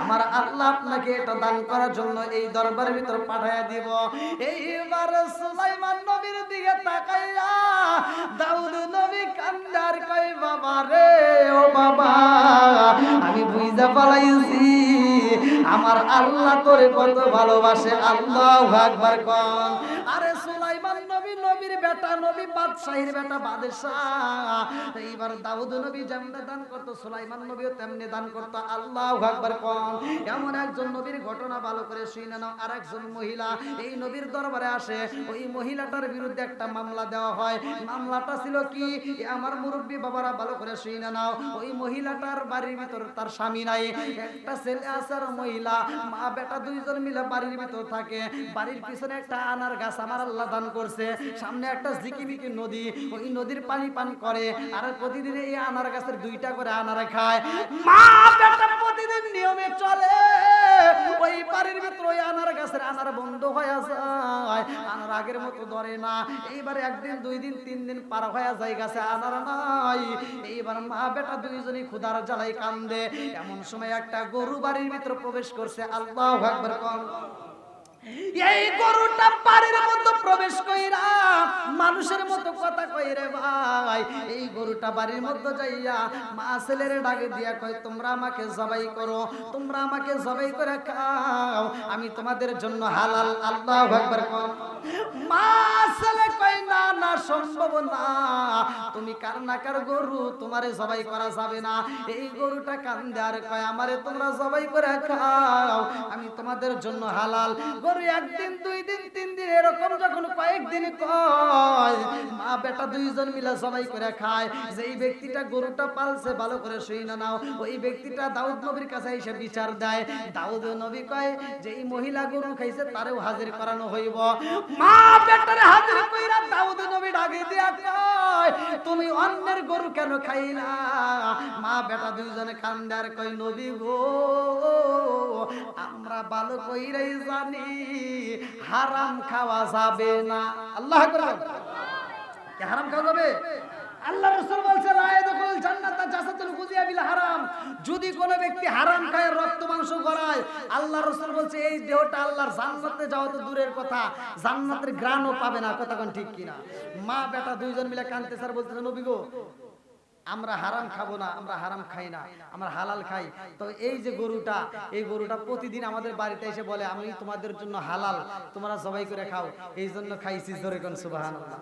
আমার আল্লাহ আপনাকে এটা দান করার জন্য এই দরবারের ভিতর পাঠায়া দিব। এইবার সুলাইমান নবীর দিকে তাকাইয়া দাউদ নবী কান্দার কই বাবা রে ও বাবা আমি বুঝা পালাইছি আমার আল্লাহ তোরে কত ভালোবাসে। আল্লাহু আকবার কোন। আরে সুলাইমান নবী নবীর বেটা, নবী বাদশাহীর বেটা বাদশাহ। এইবার দাউদ নবী যেমন দান করতো সুলাইমান নবীও তেমনি দান করতো। আল্লাহু আকবার কোন। এমন একজন নবীর ঘটনা ভালো করে শুনে নাও। আর একজন মহিলা এই নবীর দরবারে আসে, ওই মহিলাটার বিরুদ্ধে একটা মামলা দেওয়া হয়। মামলাটা ছিল কি আমার মুরব্বী বাবারা ভালো করে শুনে নাও। ওই মহিলাটার বাড়ির ভিতর তার স্বামী নাই, একটা ছেলে আছে আর মহিলা, মা বেটা দুইজন মিলে বাড়ির ভিতর থাকে। বাড়ির পিছনে একটা আনার গাছ আমার আল্লাহ দান করছে, সামনে একটা ঝিকিমিকি নদী, ওই নদীর পানি পান করে আর প্রতিদিন এই আনার গাছের দুইটা করে আনার খায়। মা বেটা প্রতিদিন নিয়মে চলে, ওই বাড়ির ভিতর ওই আনার গাছের আনার বন্ধ হয়ে যায়, আনার আগের মতো ধরে না। এইবার একদিন দুই দিন তিন দিন পার হয়ে যায় গাছে আনার নাই। এইবার মা বেটা দুইজনই ক্ষুধার জ্বালায় কান্দে। এমন সময় একটা গরু বাড়ির ভিতর প্রবেশ করছে। আল্লাহু আকবার কোন। এই গরুটা বাড়ির মধ্যে প্রবেশ কইরা মানুষের মতো কথা কই রে ভাই। এই গরুটা বাড়ির মধ্যে যাইয়া মা ছেলেরে ডাকে দিয়া কয় তোমরা আমাকে জবাই করো, তোমরা আমাকে জবাই করে খাও, আমি তোমাদের জন্য হালাল। আল্লাহু আকবার কোন। মা ছেলে কয় না না সম্ভব না, তুমি কার না কার গরু, তোমারে জবাই করা যাবে না। এই গরুটা কান্দে আর কয় আমারে তোমরা জবাই করে খাও, আমি তোমাদের জন্য হালাল। গরু একদিন দুই দিন তিন দিন এরকম যখন কয়েকদিন কয়, মা বেটা দুইজন মিলে জবাই করে খায়। যেই ব্যক্তিটা গরুটা পালছে ভালো করে শুনে নাও, ওই ব্যক্তিটা দাউদ নবীর কাছে এসে বিচার দেয়। দাউদ নবী কয় যে এই মহিলা গরু খাইছে তারেও হাজির করানো হইব। মা বেটারে হাজির কইরা দাউদ নবী ডাকে দিয়া কয় তুমি অন্যের গরু কেন খাইলা? মা বেটা দুইজনে কান্দে আর কয় নবী গো আমরা ভালো কইরাই জানি হারাম খাওয়া যাবে না। আল্লাহু আকবার। কি হারাম খাওয়া যাবে? আল্লাহ রাসূল বলছে লা ইয়াদখুল জান্নাতা জাসাতুল গুজিয়া বিল হারাম। যদি কোন ব্যক্তি হারাম খায় রক্ত মাংস গড়ায়, আল্লাহ রাসূল বলছে এই দেহটা আল্লাহর জান্নাতে যাওয়া তো দূরের কথা, জান্নাতের ঘ্রাণও পাবে না। কথা কোন ঠিক কিনা? মা বেটা দুইজন মিলে কাঁদতেছে আর বলতেছে নবী গো আমরা হারাম খাবো না, আমরা হারাম খাই না, আমরা হালাল খাই। তো এই যে গরুটা, এই গরুটা প্রতিদিন আমাদের বাড়িতে এসে বলে আমি তোমাদের জন্য হালাল, তোমরা জবাই করে খাও, এই জন্য খাইছি। জোরে কোন সুবহানাল্লাহ।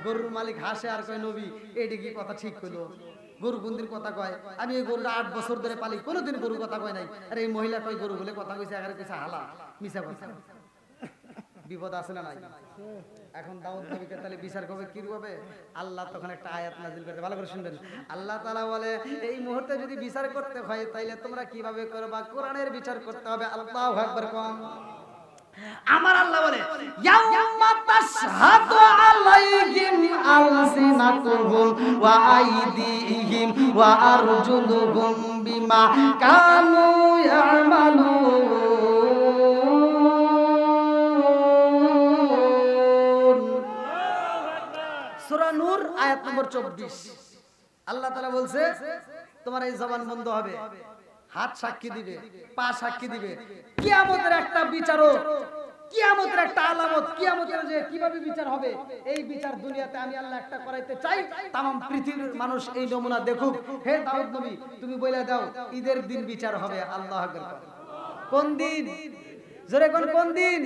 গরুর মালিক হাসে আর কয় নবী এইটা কি কথা ঠিক হলো? গরু কোনদিন কথা কয়? আমি এই গরুটা 8 বছর ধরে পালি, কোনোদিন গরু কথা কয় নাই। আর এই মহিলা কয় গরু বলে কথা কইছে, আগে কইছে হালাল, মিছা কথা। বিপদ আছে না নাই? এখন দাউদ নবীকে তাহলে বিচার করবে কি হবে? আল্লাহ তখন একটা আয়াত নাযিল করে, ভালো করে শুনবেন। আল্লাহ তাআলা বলে এই মুহূর্তে যদি বিচার করতে হয় তাইলে তোমরা কিভাবে করবা? কোরআনের বিচার করতে হবে। আল্লাহু আকবার কোন। আমার আল্লাহ বলে ইয়াউমা তাশহাদু আলাইহিম আলসিনাতুহুম ওয়া আইদিহিম ওয়া আরজুলুহুম বিমা কানু ইয়ামালুন। সূরা নূর আয়াত নম্বর 24। আল্লাহ তাআলা বলছে তোমার এই জবান বন্ধ হবে, হাত সাক্ষী দিবে, পা সাক্ষী দিবে। কিয়ামতের একটা বিচারক, কিয়ামতের একটা আলামত, কিয়ামতের যে কিভাবে বিচার হবে এই বিচার দুনিয়াতে আমি আল্লাহ একটা করাইতে চাই। तमाम পৃথিবীর মানুষ এই নমুনা দেখুক। হে দাউদ নবী তুমি বলে দাও ঈদের দিন বিচার হবে। আল্লাহু আকবার। কোন দিন? জোরে কোন কোন দিন?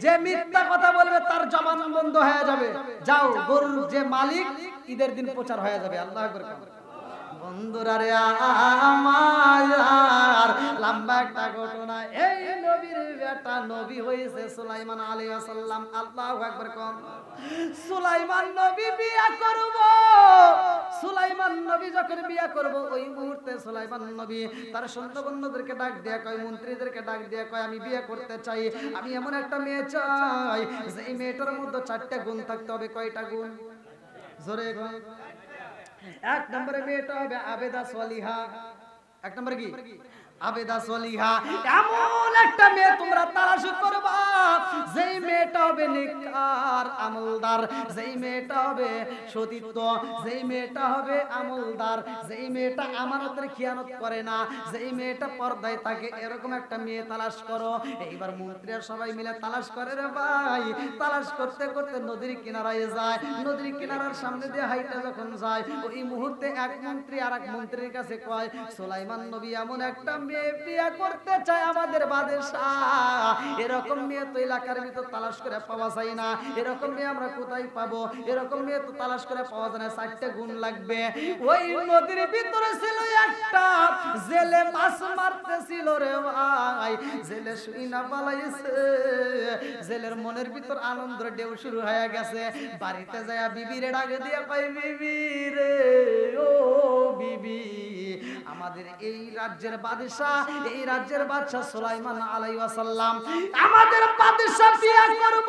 যে মিথ্যা কথা বলবে তার জবান বন্ধ হয়ে যাবে। যাও গরুর যে মালিক ঈদের দিন প্রচার হয়ে যাবে। আল্লাহু আকবার। বন্ধুরা রে আমার লম্বা একটা ঘটনা। এই নবীর বেটা নবী হয়েছে সুলাইমান আলাইহিস সালাম। আল্লাহু আকবার কোন। সুলাইমান নবী বিয়ে করব। সুলাইমান নবী যখন বিয়ে করব ওই মুহূর্তে সুলাইমান নবী তার সৈন্যবন্ধুদেরকে ডাক দিয়ে কয়, মন্ত্রীদেরকে ডাক দিয়ে কয় আমি বিয়ে করতে চাই, আমি এমন একটা মেয়ে চাই যে এই মেয়েটার মধ্যে 4টা গুণ থাকতে হবে। কয়টা গুণ? জোরে কোন। এক নম্বরে মেয়েটা হবে আবেদা সলিহা। এক নম্বরে কি? আবেদা সলিহা। এমন একটা মেয়ে তোমরা তালাশ করবা যেই মেয়েটা হবে নেককার আমলদার, যেই মেয়েটা হবে সতীত্ব, যেই মেয়েটা হবে আমলদার, যেই মেয়েটা আমানতের খিয়ানত করে না, যেই মেয়েটা পর্দায় থাকে, এরকম একটা মেয়ে তালাশ করো। এইবার মন্ত্রীরা সবাই মিলে তালাশ করে রে ভাই। তালাশ করতে করতে নদীর কিনারায় যায়। নদীর কিনারার সামনে দিয়ে হাইটা যখন যায় ওই মুহূর্তে এক মন্ত্রী আর এক মন্ত্রীর কাছে কয় সুলাইমান নবী এমন একটা মেয়ে বিয়ে করতে চায় আমাদের বাদশাহ। এরকম মেয়ে তো এলাকার ভিতর তালাশ করে পাওয়া যায় না। এরকম মেয়ে আমরা কোথায় পাবো? এরকম মেয়ে তো তালাশ করে পাওয়া যায় না। 4টা গুণ লাগবে। ওই নদীর ভিতরে ছিল একটা জেলে মাছ মারতেছিল রে ভাই। জেলে শুই না পালাইছে। জেলের মনের ভিতর আনন্দের ঢেউ শুরু হয়ে গেছে। বাড়িতে যায় বিবিরে ডাকে দিয়ে কয় বিবি রে ও বিবি, আমাদের এই রাজ্যের বাদশা, এই রাজ্যের বাদশা সুলাইমান আলাইহিস সালাম আমাদের বাদশা বিয়ে করব।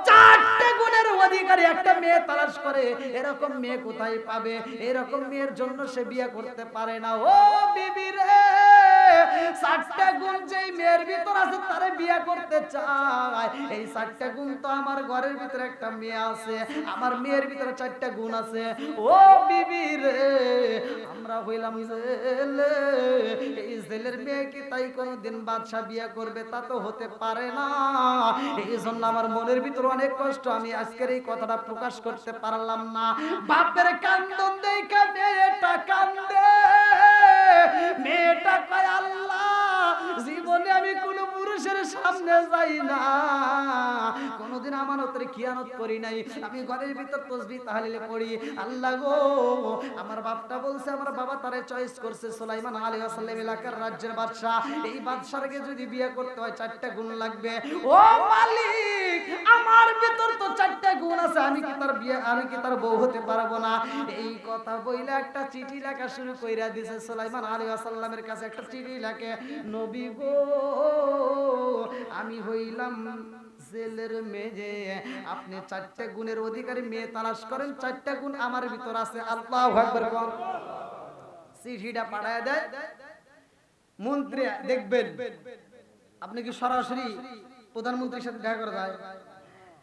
4টে গুণের অধিকারী একটা মেয়ে তালাশ করে। এরকম মেয়ে কোথায় পাবে? এরকম মেয়ের জন্য সে বিয়ে করতে পারে না। ও বিবি রে 4টা গুণ যেই মেয়ের ভিতর আছে তারে বিয়ে করতে চায়। এই 4টা গুণ তো আমার ঘরের ভিতরে একটা মেয়ে আছে, আমার মেয়ের ভিতরে 4টা গুণ আছে। ও বিবি রে আমরা হইলাম জেলে, এই জেলের মেয়ে কি তাই কোনদিন বাদশা বিয়ে করবে? তা তো হতে পারে না। এই জন্য আমার মনের ভিতরে অনেক কষ্ট, আমি আজকের এই কথাটা প্রকাশ করতে পারলাম না। বাপের কান্দন দেখা মেয়েটা কান্দে। মেয়েটা কয় আল্লাহ জীবনে আমি কোন পুরুষের সামনে যাই না, কোনদিন আমানতের খিয়ানত করি নাই, আমি ঘরের ভিতর তাসবিহ তাহলিল পড়ি। আল্লাহ গো আমার বাপটা বলছে, আমার বাবা তারে চয়েস করছে সুলাইমান আলাইহিস সালাম এলাকার রাজ্যের বাদশা। এই বাদশাকে যদি বিয়ে করতে হয় 4টা গুণ লাগবে। ও মালিক আমার ভিতর তো 4টা গুণ আছে, আমি কি তার বিয়ে, আমি কি তার বউ হতে পারবো না? এই কথা বইলে একটা চিঠি লেখা শুরু কইরা দিয়েছে। সুলাইমান আলাইহিস সালামের কাছে একটা চিঠি লেখে, নবী গো আমি হইলাম জেলের মেয়ে, আপনি 4টা গুণের অধিকারী মেয়ে তালাশ করেন। 4টা গুণ আমার ভিতর আছে। আল্লাহু আকবার। চিঠিটা পাঠায় দেয় মন্ত্রী। দেখবেন আপনি কি সরাসরি প্রধানমন্ত্রীর সাথে দেখা করা যায়?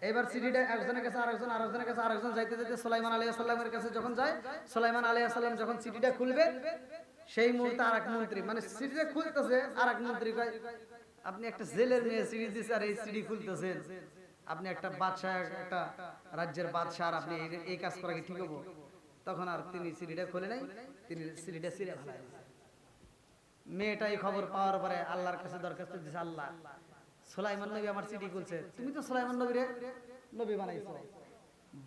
এবার চিঠিটা একজনের কাছে আরেকজন, আরেকজনের কাছে আরেকজন, যাইতে যাইতে সুলাইমান আলাইহিস সালামের কাছে যখন যায়, সুলাইমান আলাইহিস সালাম যখন চিঠিটা খুলবে সেই মুহূর্তে আরেক মন্ত্রী, মানে চিঠিটা খুলতেছে আরেক মন্ত্রী কয় আপনি একটা জেলের মেয়ে চিঠি দিয়েছে আর এই চিঠি খুলতেছেন, আপনি একটা বাদশা, একটা রাজ্যের বাদশা, আর আপনি এই কাজ করা কি ঠিক হবো? তখন আর তিনি সিঁড়িটা খুলে নাই, তিনি সিঁড়িটা ছিঁড়ে ফেলাই দিয়েছে। মেয়েটাই খবর পাওয়ার পরে আল্লাহর কাছে দরখাস্ত দিয়েছে, আল্লাহ সুলাইমান নবী আমার চিঠি খুলছে, তুমি তো সুলাইমান নবীরে নবী বানাইছো,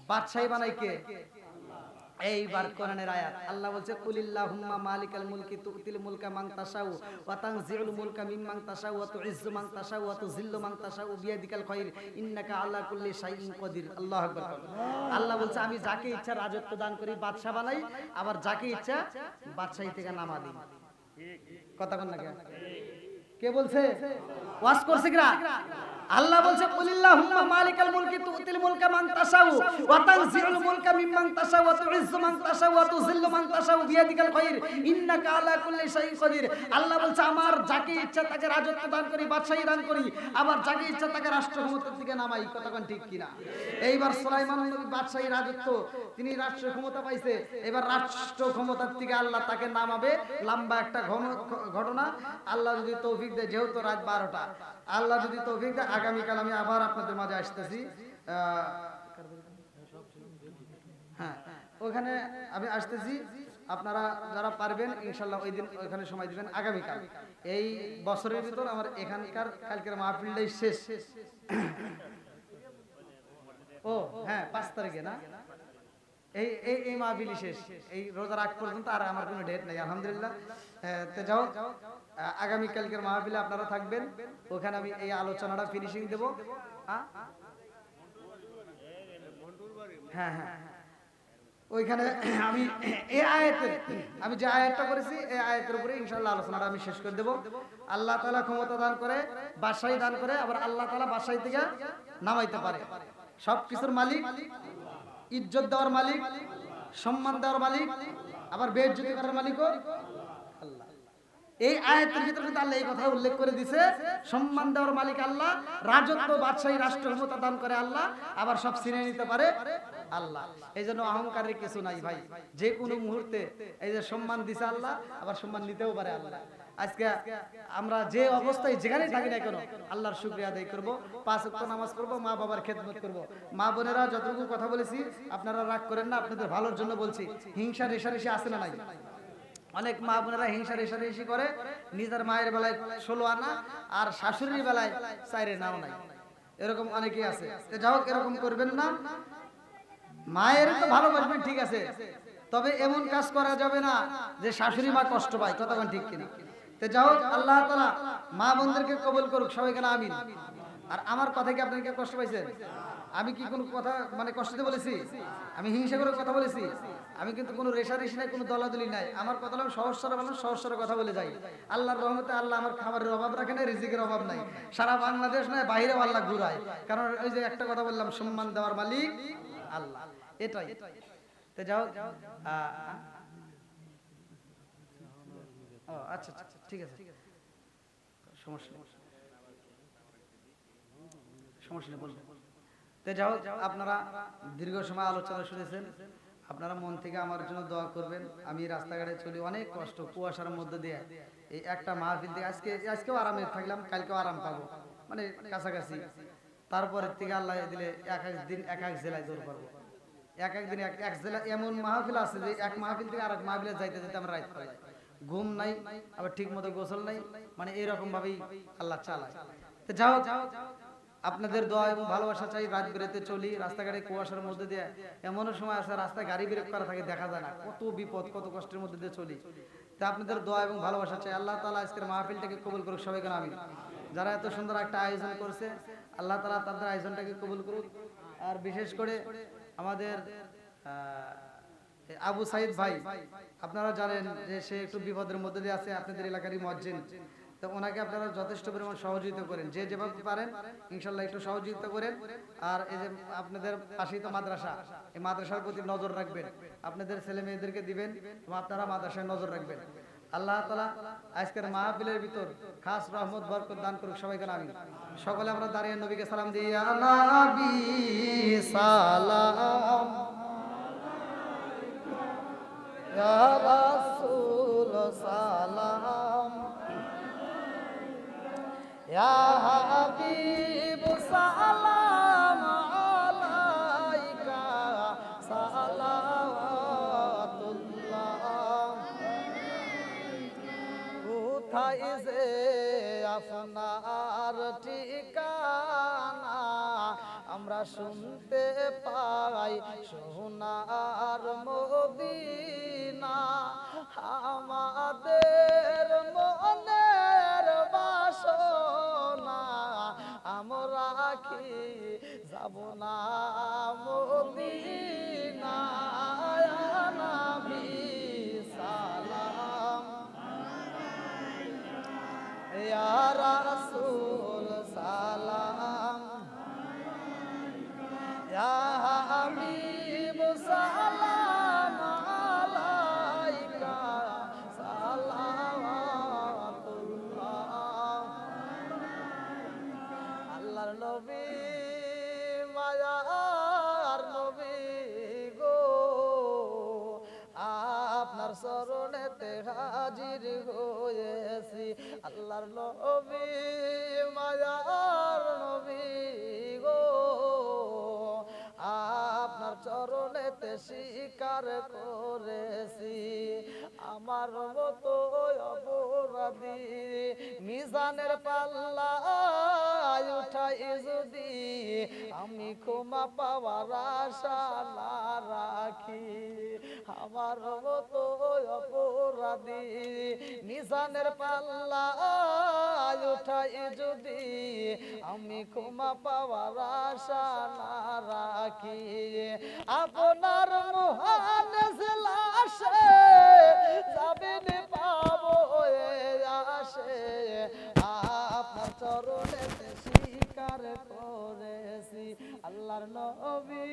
বাদশাহী বানাই কে? এইবার কোরআনের আয়াত আল্লাহ বলছে কুলিল্লাহুম্মা মালিকাল মুলকি তুতিল মুলকা মান তাশাউ ওয়া তানজিউল মুলকা মিম্মান তাশাউ ওয়া তুইজ্জু মান তাশাউ ওয়া তুযিল্লু মান তাশাউ বিয়াদিকাল খায়র ইন্নাকা আলা কুল্লি শাইইন কাদির। আল্লাহু আকবার। আল্লাহ বলছে আমি যাকে ইচ্ছা রাজত্ব দান করি, বাদশা বানাই, আবার যাকে ইচ্ছা বাদশাহী থেকে নামা দিই। কথা বল না কে বলছে? ওয়াজ করছে কিনা? আল্লাহ বলছে কুলিল্লাহুম্মা মালিকাল মুলকি তুতিল মুলকা মান তাশাউ ওয়া তানজিউল মুলকা মিম্মান তাশাউ ওয়া তুইজ্জু মান তাশাউ ওয়া তুযিল্লু মান তাশাউ বিয়াদিকাল খায়র ইন্নাকা আলা কুল্লি শাইইন কাদির। আল্লাহ বলছে আমার যাকে ইচ্ছা তাকে রাজত্ব দান করি, বাদশাহী দান করি, আবার যাকে ইচ্ছা তাকে রাষ্ট্র ক্ষমতার দিকে নামাই। কতক্ষণ ঠিক কিনা? এইবার সুলাইমান নবী বাদশাহী রাজত্ব, তিনি রাষ্ট্র ক্ষমতা পাইছে, এবার রাষ্ট্র ক্ষমতার থেকে আল্লাহ তাকে নামাবে। লম্বা একটা ঘটনা, আল্লাহ যদি তৌফিক দেয়, যেহেতু রাত 12টা, আল্লাহ যদি তৌফিক দেয় আগামীকাল আমি আবার আপনাদের মাঝে আসতেছি। হ্যাঁ, ওখানে আমি আসতেছি, আপনারা যারা পারবেন ইনশাল্লাহ ওই দিন ওখানে সময় দিবেন। আগামীকাল এই বছরের ভিতর আমার এখানকার কালকের মাহফিলটাই শেষ। ও হ্যাঁ, 5 তারিখে না, এই এই এই মাহফিলই শেষ, এই রোজার আগ পর্যন্ত আর আমার কোনো ডেট নেই আলহামদুলিল্লাহ। তো যাও, আগামী কালকের মাহফিলে আপনারা থাকবেন, ওখানে আমি এই আলোচনাটা ফিনিশিং দেব। হ্যাঁ হ্যাঁ, ওইখানে আমি এই আয়াতের, আমি যে আয়াতটা করেছি এই আয়াতের উপরে ইনশাআল্লাহ আলোচনাটা আমি শেষ করে দেব। আল্লাহ তাআলা ক্ষমতা দান করে, বাদশাহী দান করে, আবার আল্লাহ তাআলা বাদশাহী থেকে নামাইতে পারে। সবকিছুর মালিক, ইজ্জত দেওয়ার মালিক, সম্মান দেওয়ার মালিক, আবার বেইজ্জতি করার মালিকও আল্লাহ। এই আয়াতের ভিতরে কিন্তু আল্লাহ এই কথা উল্লেখ করে দিয়েছে, সম্মান দেওয়ার মালিক আল্লাহ, রাজত্ব বাদশাহী রাষ্ট্র ক্ষমতা দান করে আল্লাহ, আবার সব ছিনিয়ে নিতে পারে আল্লাহ। এই জন্য অহংকারের কিছু নাই ভাই, যে কোনো মুহূর্তে এই যে সম্মান দিছে আল্লাহ, আবার সম্মান নিতেও পারে আল্লাহ। আজকে আমরা যে অবস্থায় যেখানেই থাকি না কেন আল্লাহর শুকরিয়া আদায় করব, 5 ওয়াক্ত নামাজ পড়ব, মা বাবার খেদমত করব। মা বোনেরা যতটুকু কথা বলেছি আপনারা রাগ করেন না, আপনাদের ভালোর জন্য বলছি। হিংসা রেষারেষি আছে না নাই? অনেক মা বোনেরা হিংসা রেষারেষি করে, নিজের মায়ের বেলায় 16 আনা আর শাশুড়ির বেলায় 4 নাও নাই, এরকম অনেকেই আছে। তো যাও, এরকম করবেন না। মায়ের তো ভালোবাসবেন ঠিক আছে, তবে এমন কাজ করা যাবে না যে শাশুড়ি মা কষ্ট পায়। কতক্ষণ ঠিক কিনা? তো যাও, আল্লাহ তাআলা মা বোনদেরকে কবুল করুক, সবাই কেন আমিন। আর আমার কথা কি আপনারা কি কষ্ট পাইছেন? আমি কি কোনো কথা মানে কষ্ট দিয়ে বলেছি? আমি হিংসা করে কথা বলেছি? আমি কিন্তু কোনো রেষারেষি নাই, কোনো দলাদলি নাই। আমার কথা হলো সহজ সরল মানুষ, সহজ সরল কথা বলে যাই। আল্লাহর রহমতে আল্লাহ আমার খাবারের অভাব রাখে না, রিজিকের অভাব নাই। সারা বাংলাদেশ নয়, বাইরেও আল্লাহ ঘুরায়। কারণ ওই যে একটা কথা বললাম, সম্মান দেওয়ার মালিক আল্লাহ, এটাই। তো যাও, ও আচ্ছা আচ্ছা, ঠিক আছে, সমস্যা নেই, সমস্যা নেই, বলবো। তো যাও, আপনারা দীর্ঘ সময় আলোচনা শুনেছেন, আপনারা মন থেকে আমার জন্য দোয়া করবেন। আমি রাস্তাঘাটে চলি, অনেক কষ্ট, কুয়াশার মধ্যে দিয়ে এই একটা মাহফিল থেকে আজকেও আরামে থাকলাম, কালকেও আরাম পাবো, মানে কাছাকাছি। তারপরের থেকে আল্লাহ দিলে এক এক দিন এক এক জেলায় দৌড় করবো, এক এক দিন এক জেলা। এমন মাহফিল আছে যে এক মাহফিল থেকে আরেক মাহফিলে যাইতে যেতে আমরা রাত পাই, ঘুম নাই, আবার ঠিক মতো গোসল নাই, মানে এরকম ভাবেই আল্লাহ চালায়। তো যাও, আপনাদের দোয়া এবং ভালোবাসা চাই। রাত বেরোতে চলি, রাস্তাঘাটে কুয়াশার মধ্যে দিয়ে, এমনও সময় আছে রাস্তায় গাড়ি ব্রেক করা থাকে, দেখা যায় না, কত বিপদ, কত কষ্টের মধ্যে দিয়ে চলি। তা আপনাদের দোয়া এবং ভালোবাসা চাই। আল্লাহ তাআলা আজকের মাহফিলটাকে কবুল করুক, সবাই কেন আমিন। যারা এত সুন্দর একটা আয়োজন করছে, আল্লাহ তাআলা তাদের আয়োজনটাকে কবুল করুক। আর বিশেষ করে আমাদের আবু সাইদ ভাই, আপনারা জানেন যে সে একটু বিপদের মধ্যে দিয়ে আছে, আপনাদের এলাকারই মুয়াজ্জিন। তো ওনাকে আপনারা যথেষ্ট পরিমাণ সহযোগিতা করেন, যে যেভাবে পারেন ইনশাল্লাহ একটু সহযোগিতা করেন। আর এই যে আপনাদের পাশেই তো মাদ্রাসা, এই মাদ্রাসার প্রতি নজর রাখবেন, আপনাদের ছেলে মেয়েদেরকে দিবেন এবং আপনারা মাদ্রাসায় নজর রাখবেন। আল্লাহ তাআলা আজকের মাহফিলের ভিতর খাস রহমত বরকত দান করুক, সবাইকে আমিন। সকলে আমরা দাঁড়িয়ে নবীকে সালাম দিই, ইয়া নবী সালাম, ইয়া রাসূল সালাম, ইয়া হাবিব সালাম আলাইকা সালাম আমরা শুনতে পাই সোনার মদিনা আমাদের মনের বাসনা আমরা কি যাব না মদিনা ইয়া নবী সালাম ইয়া রাসূল সালাম ইয়া হাবিব সালাম আলাইকা সালাওয়াতুল্লাহ আল্লাহর নবী মায়ার নবী গো আপনার চরণেতে হাজির হয়েছি আল্লাহর নবী মায়ার নবী গো আপনার চরণেতে স্বীকার করেছি আমার মতো অপরাধী মিজানের পাল্লায় উঠাই যদি আমি ক্ষমা পাওয়ার আশা না রাখি আমার মতো অপরাধী মিজানের পাল্লায় উঠাই যদি আমি ক্ষমা পাওয়ার আশা না রাখি আপনার মহান লাশে যাবেন পাবো আসে আপনার চরণেতে স্বীকার করেছি আল্লাহর নবী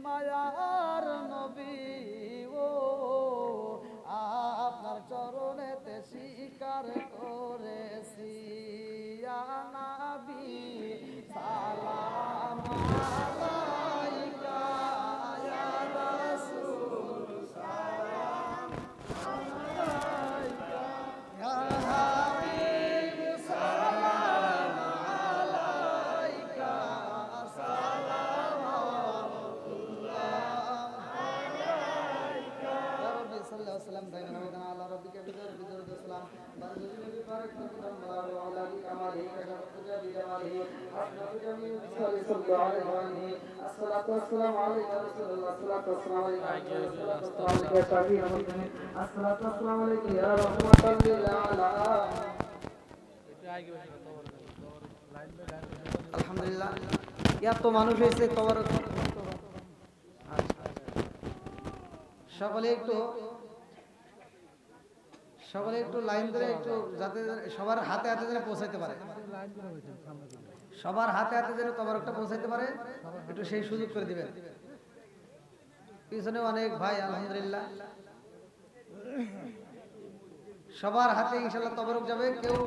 মায়ার নবী ও আপনার চরণেতে স্বীকার করেছি ইয়া নবী সালাম আলাইকা ইয়া রাসূল সালাম আলাইকা ইয়া হাবিব সালাম আলাইকা সালাওয়াতুল্লাহ আলাইকা ইয়া রাব্বি সাল্লাল্লাহু আলাইহি ওয়াসাল্লাম দাইনা ওয়াদানা আলা রাব্বিকা বিদরুদ সালাম বারজুল নবী পাক সাল্লাল্লাহু আলাইহি কামালি কাশাফতুজা বিজামালি আসনাতু জামিউ সাল্লাল্লাহু আলাইহি ওয়া আলিহি আসসালাতু ওয়াসসালামু আলাইকা রাসূলুল্লাহ সাল্লাল্লাহু আলাইহি ওয়া সাল্লাম আসসালাতু ওয়াসসালামু আলাইকা ইয়া রাহমাতাল লিল আলামিন আলহামদুলিল্লাহ এত মানুষ হয়েছে তবরক সকলে একটু লাইন ধরে একটু যাতে সবার হাতে হাতে যেন পৌঁছাইতে পারে সবার হাতে হাতে যেন তবরকটা পৌঁছাইতে পারে একটু সেই সুযোগ করে দিবেন পিছনে অনেক ভাই আলহামদুলিল্লাহ সবার হাতে ইনশাআল্লাহ তবরক যাবে কেউ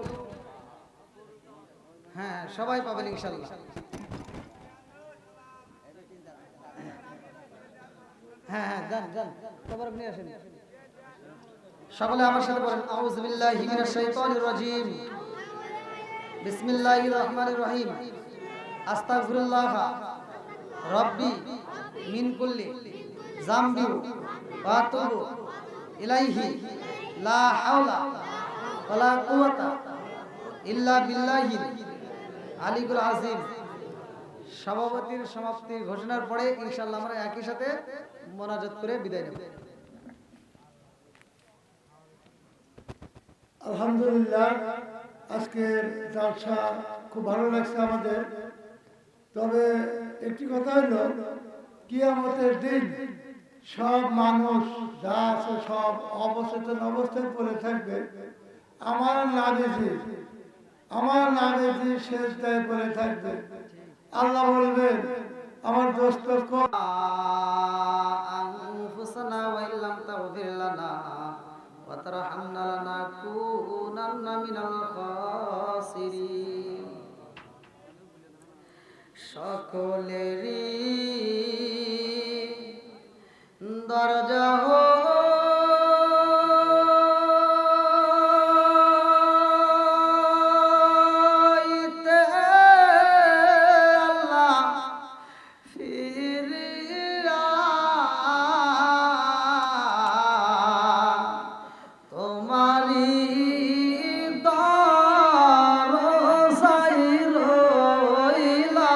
হ্যাঁ সবাই পাবেন ইনশাআল্লাহ হ্যাঁ হ্যাঁ যান যান তবরক নিয়ে আসেন সকলে আমার সাথে বলেন আউযু বিল্লাহি মিনাশ শাইতানির রাজীম বিসমিল্লাহির রহমানির রহিম আস্তাগফিরুল্লাহ রাব্বি মিন কুল্লি যামবি ওয়া আতুবু ইলাইহি লা হাওলা ওয়ালা কুওয়াতা ইল্লা বিল্লাহিল আলিয়্যিল আযীম সভাপতির সমাপ্তি ঘোষণার পরে ইনশাআল্লাহ আমরা একই সাথে মোনাজাত করে বিদায় নেব আলহামদুলিল্লাহ আজকের জলসা খুব ভালো লাগছে আমাদের তবে একটি কথা হলো কিয়ামতের দিন সব মানুষ যা আছে সব অবচেতন অবস্থায় পড়ে থাকবে আমার নাবিজি সেজদায় পড়ে থাকবে আল্লাহ বলবেন আমার দোস্ত আনফুসানা ওয়া ইল্লাম তাগফির লানা ওয়া তারহামনা লানাকুনান্না মিনাল খাসিরিন সকলেরই দরজা হইতে আল্লাহ ফিরিয়া তোমারি দরজায় রইলাম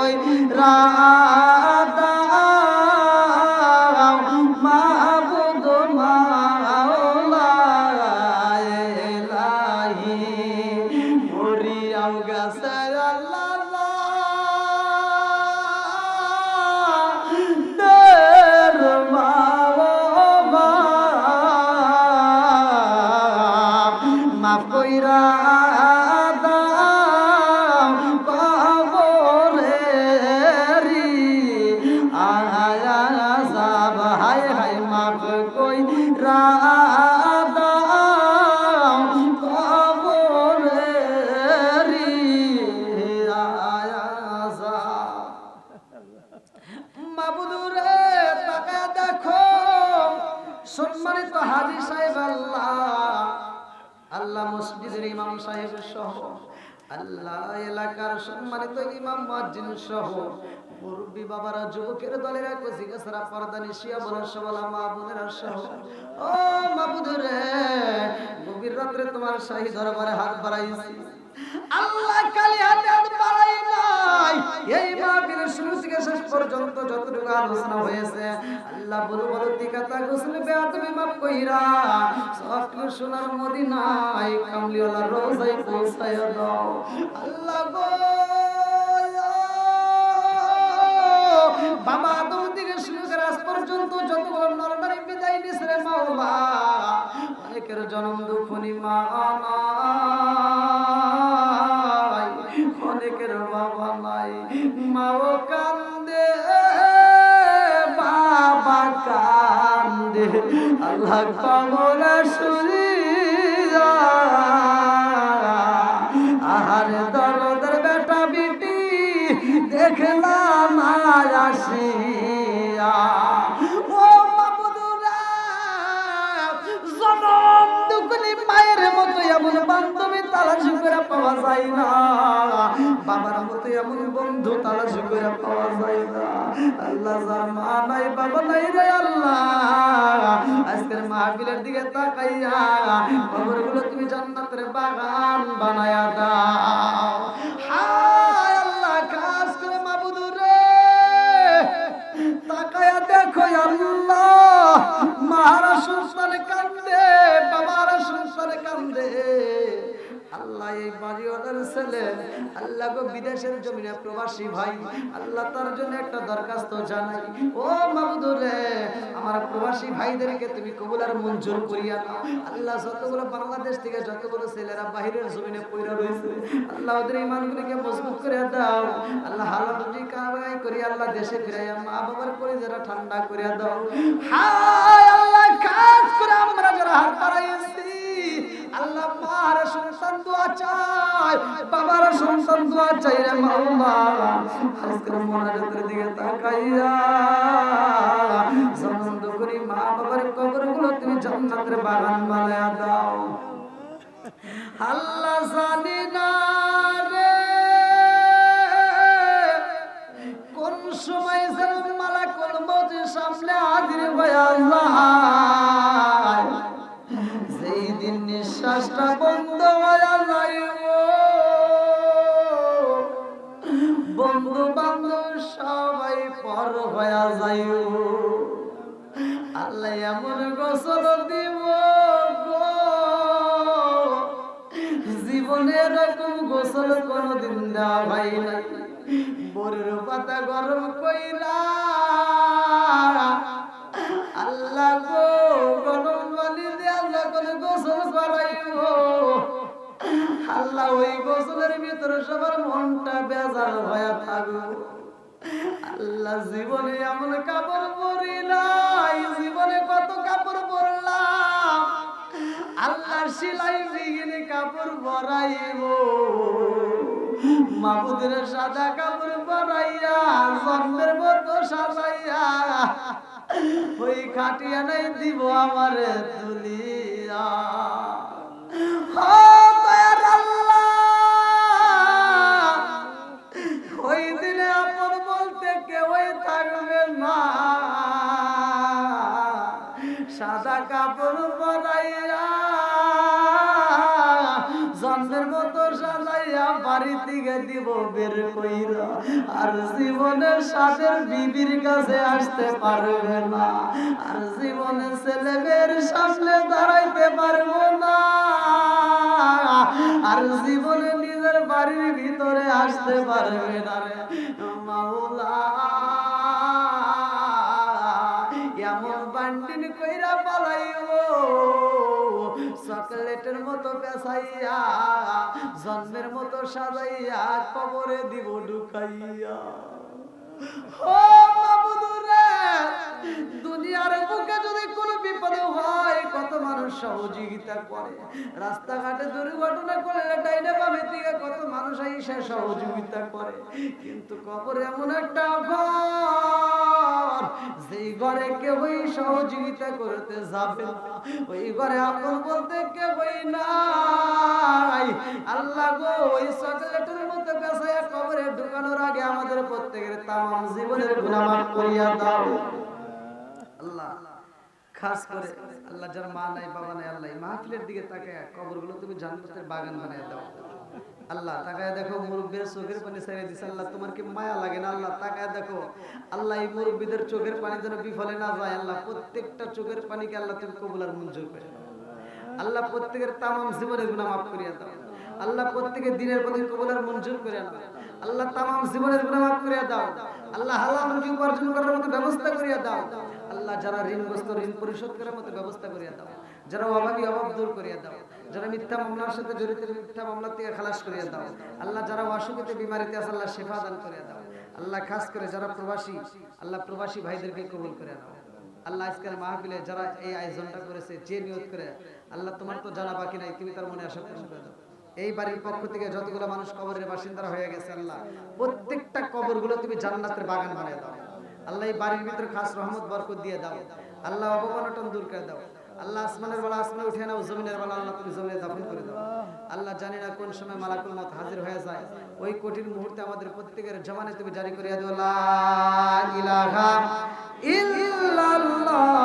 কই রাদাও মাবুদ মাওলা ইলাহি মরিয়াও গাছে আল্লাহ দের মাওলা মাফ কইরা সম্মানিত হাজী সাহেব আল্লাহ মসজিদের ইমাম সাহেব সহ আল্লাহ এলাকার সম্মানিত ইমাম মুয়াজ্জিন সহ মুরব্বী বাবারা যুবকের দলেরা কচিকাছাড়া পর্দানি শিয়া বলা সবালা মা বোনেরা সহ ও মাবুদ রে গভীর রাত্রে তোমার শাহী দরবারে হাত বাড়াইছি আল্লাহ কালি হাতে হাত বাড়াই নাই এই মাহফিলের শুরু থেকে শেষ পর্যন্ত যতটুকু আলোচনা হয়েছে আল্লাহ বলো বলো তিকাতা গোসল বেয়াদবি মাফ কইরা সবটুকু সোনার মদিনায় কামলিওয়ালা রোজায় পৌঁছায় দাও আল্লাহ গো বাবা আদম থেকে শুরু করে আজ পর্যন্ত যতগুলো নরনারী বিদায় নিছে রে মাওলা অনেকের জন্ম দুঃখনি মা নাই অনেকের বাবা নাই মাও কান্দে বাবা কান্দে আল্লাহ পাগলা শুনি আহারে দরদের বেটা বিটি দেখলাম না আসিয়া ও মাবুদুরা জনম দুগুনি মায়ের মতো এমন বান্ধবী তালাশ করে পাওয়া যায় না বাবার মতো এমন বন্ধু তালাশ করে পাওয়া যায় না আল্লাহ যার মা নাই বাবা নাই রে আল্লাহ আজকের মাহফিলের দিকে তাকাইয়া কবরগুলো তুমি জান্নাতের বাগান বানায়া দাও হায় আল্লাহ খাস করে মাবুদুরে তাকায়া দেখো আল্লাহ মারা সন্তান কান্দে বাবারা সন্তান কান্দে আল্লাহ এই বাড়িওয়ালার ছেলে আল্লাহ গো বিদেশের জমিনে প্রবাসী ভাই আল্লাহ তার জন্য একটা দরখাস্ত জানাই ও মাবুদ রে আমার প্রবাসী ভাইদেরকে তুমি কবুল আর মঞ্জুর করিয়া দাও আল্লাহ যতগুলো বাংলাদেশ থেকে যতগুলো ছেলেরা বাহিরের জমিনে পয়রা রয়েছে আল্লাহ ওদের ইমানগুলিকে মজবুত করে দাও আল্লাহ হালাল রুজি কামাই করি আল্লাহ দেশে ফিরাইয়া মা বাবার কলিজাটা ঠান্ডা করে দাও হায় আল্লাহ কাজ করে আমরা যারা হাত বাড়াইছি আল্লাহ মার সন্তান দোয়া চাই বাবার সন্তান দোয়া চাই রে মাওলা আজকের মোনাজাতের দিকে তাকাইয়া জনম দুঃখী মা বাবার কবরগুলো তুমি জান্নাতের বাগান বানায়া দাও আল্লাহ জানি না রে কোন সময় যেন মালাকুল মউত সামনে হাজির হয়ে আল্লাহ যেই দিন নিঃশ্বাসটা বন্ধ হয়ে যাইব বন্ধু বান্ধব সবাই পর হয়ে যাইব আল্লাহ এমন গোসল দিব গো জীবনে এরকম গোসল কোনদিন দেওয়া ভাই নাই বরের পাতা গরম কইরা আল্লাহ গো গরম পানি দিয়ে যখন গোসল করাইব আল্লাহ ওই গোসলের ভিতরে সবার মনটা বেজার হয়ে থাকবো আল্লাহ জীবনে এমন কাপড় পরি নাই জীবনে কত কাপড় পরলাম আল্লাহ সেলাই বিঘিনে কাপড় পরাইব মাবুদের সাদা কাপড় পরাইয়া জন্মের মতো সাজাইয়া ওই খাটিয়া নাই দিব আমারে তুলিয়া ওই দিনে আপন বলতে কেউই থাকবে না সাদা কাপড় পরাইয়া জন্মের মতো সাজাইয়া বাড়িতে দিকে দিব বের কইরা, আর জীবনে সাথের বিবির কাছে আসতে পারবে না, আর জীবনে ছেলে মেয়ের সামনে দাঁড়াইতে পারবো না, আর জীবনে নিজের বাড়ির ভিতরে আসতে পারবে না রে মাওলা। এমন বান্ডিন কইরা পালাইও চকলেটের মতো পেছাইয়া, জন্মের মতো সাজাইয়া কবরে দিব ঢুকাইয়া। ও মাবুদুরে, দুনিয়ার বুকে যদি কোনো বিপদ হয় কত মানুষ সহযোগিতা করে, রাস্তাঘাটে দুর্ঘটনা করলে ডাইনে বামে থেকে কত মানুষ এসে সহযোগিতা করে, কিন্তু কবর এমন একটা ঘর যেই ঘরে কেউই সহযোগিতা করতে যাবে না, ওই ঘরে আপন বলতে কেউই নাই। আল্লাহ গো, ওই চকলেটের মতো পেছায়া কবরে ঢুকানোর আগে আমাদের প্রত্যেকের তামাম জীবনের গুনাহ মাফ করিয়া দাও আল্লাহ। খাস করে আল্লাহ যার মা নাই বাবা নাই, আল্লাহ এই মাহফিলের দিকে তাকায় কবরগুলো তুমি জান্নাতের বাগান বানায় দাও আল্লাহ। তাকায় দেখো মুরব্বীর চোখের পানি ছেড়ে দিছে আল্লাহ, তোমার কি মায়া লাগে না আল্লাহ? তাকায় দেখো আল্লাহ, এই মুরব্বীদের চোখের পানি যেন বিফলে না যায় আল্লাহ। প্রত্যেকটা চোখের পানিকে আল্লাহ তুমি কবুল আর মঞ্জুর করে আল্লাহ। প্রত্যেকের তামাম জীবনের গুনাহ মাফ করিয়া দাও আল্লাহ। প্রত্যেকের দিনের প্রতি কবুল আর মঞ্জুর করে নাও আল্লাহ। তামাম জীবনের গুনাহ মাফ করিয়া দাও আল্লাহ। হালাল রুজি উপার্জন করার মতো ব্যবস্থা করিয়া দাও আল্লাহ। যারা ঋণগ্রস্ত ঋণ পরিশোধ করার মতো ব্যবস্থা করিয়া দাও, যারা অভাবী অভাব দূর করিয়া দাও, যারা মিথ্যা মামলার সাথে জড়িত মিথ্যা মামলা থেকে খালাস করিয়া দাও আল্লাহ। যারা অসুখীতে বিমারিতে আছে আল্লাহ শিফা দান করিয়া দাও আল্লাহ। খাস করে যারা প্রবাসী আল্লাহ, প্রবাসী ভাইদেরকে কবুল করে নাও আল্লাহ। আজকের মাহফিলে যারা এই আয়োজনটা করেছে, যে নিয়ত করে আল্লাহ, তোমার তো জানা বাকি নাই, তুমি তার মনে আশা পূরণ করে দাও। এই বাড়ির পক্ষ থেকে যতগুলো মানুষ কবরের বাসিন্দারা হয়ে গেছে আল্লাহ, প্রত্যেকটা কবরগুলো তুমি জান্নাতের বাগান বানিয়ে দাও আল্লাহ। এই বাড়ির ভিতরে খাস রহমত বরকত দিয়ে দাও আল্লাহ। অবমাননা দূর করে দাও আল্লাহ। আসমানের বেলা আসমানে উঠে নাও, জমিনের বেলা আল্লাহ তুমি জমিনে দাফন করে দাও আল্লাহ। জানি না কোন সময় মালাকুল মউত হাজির হয়ে যায়, ওই কঠিন মুহূর্তে আমাদের প্রত্যেকের জমানে তুমি জারি করিয়া দাও লা ইলাহা ইল্লাল্লাহ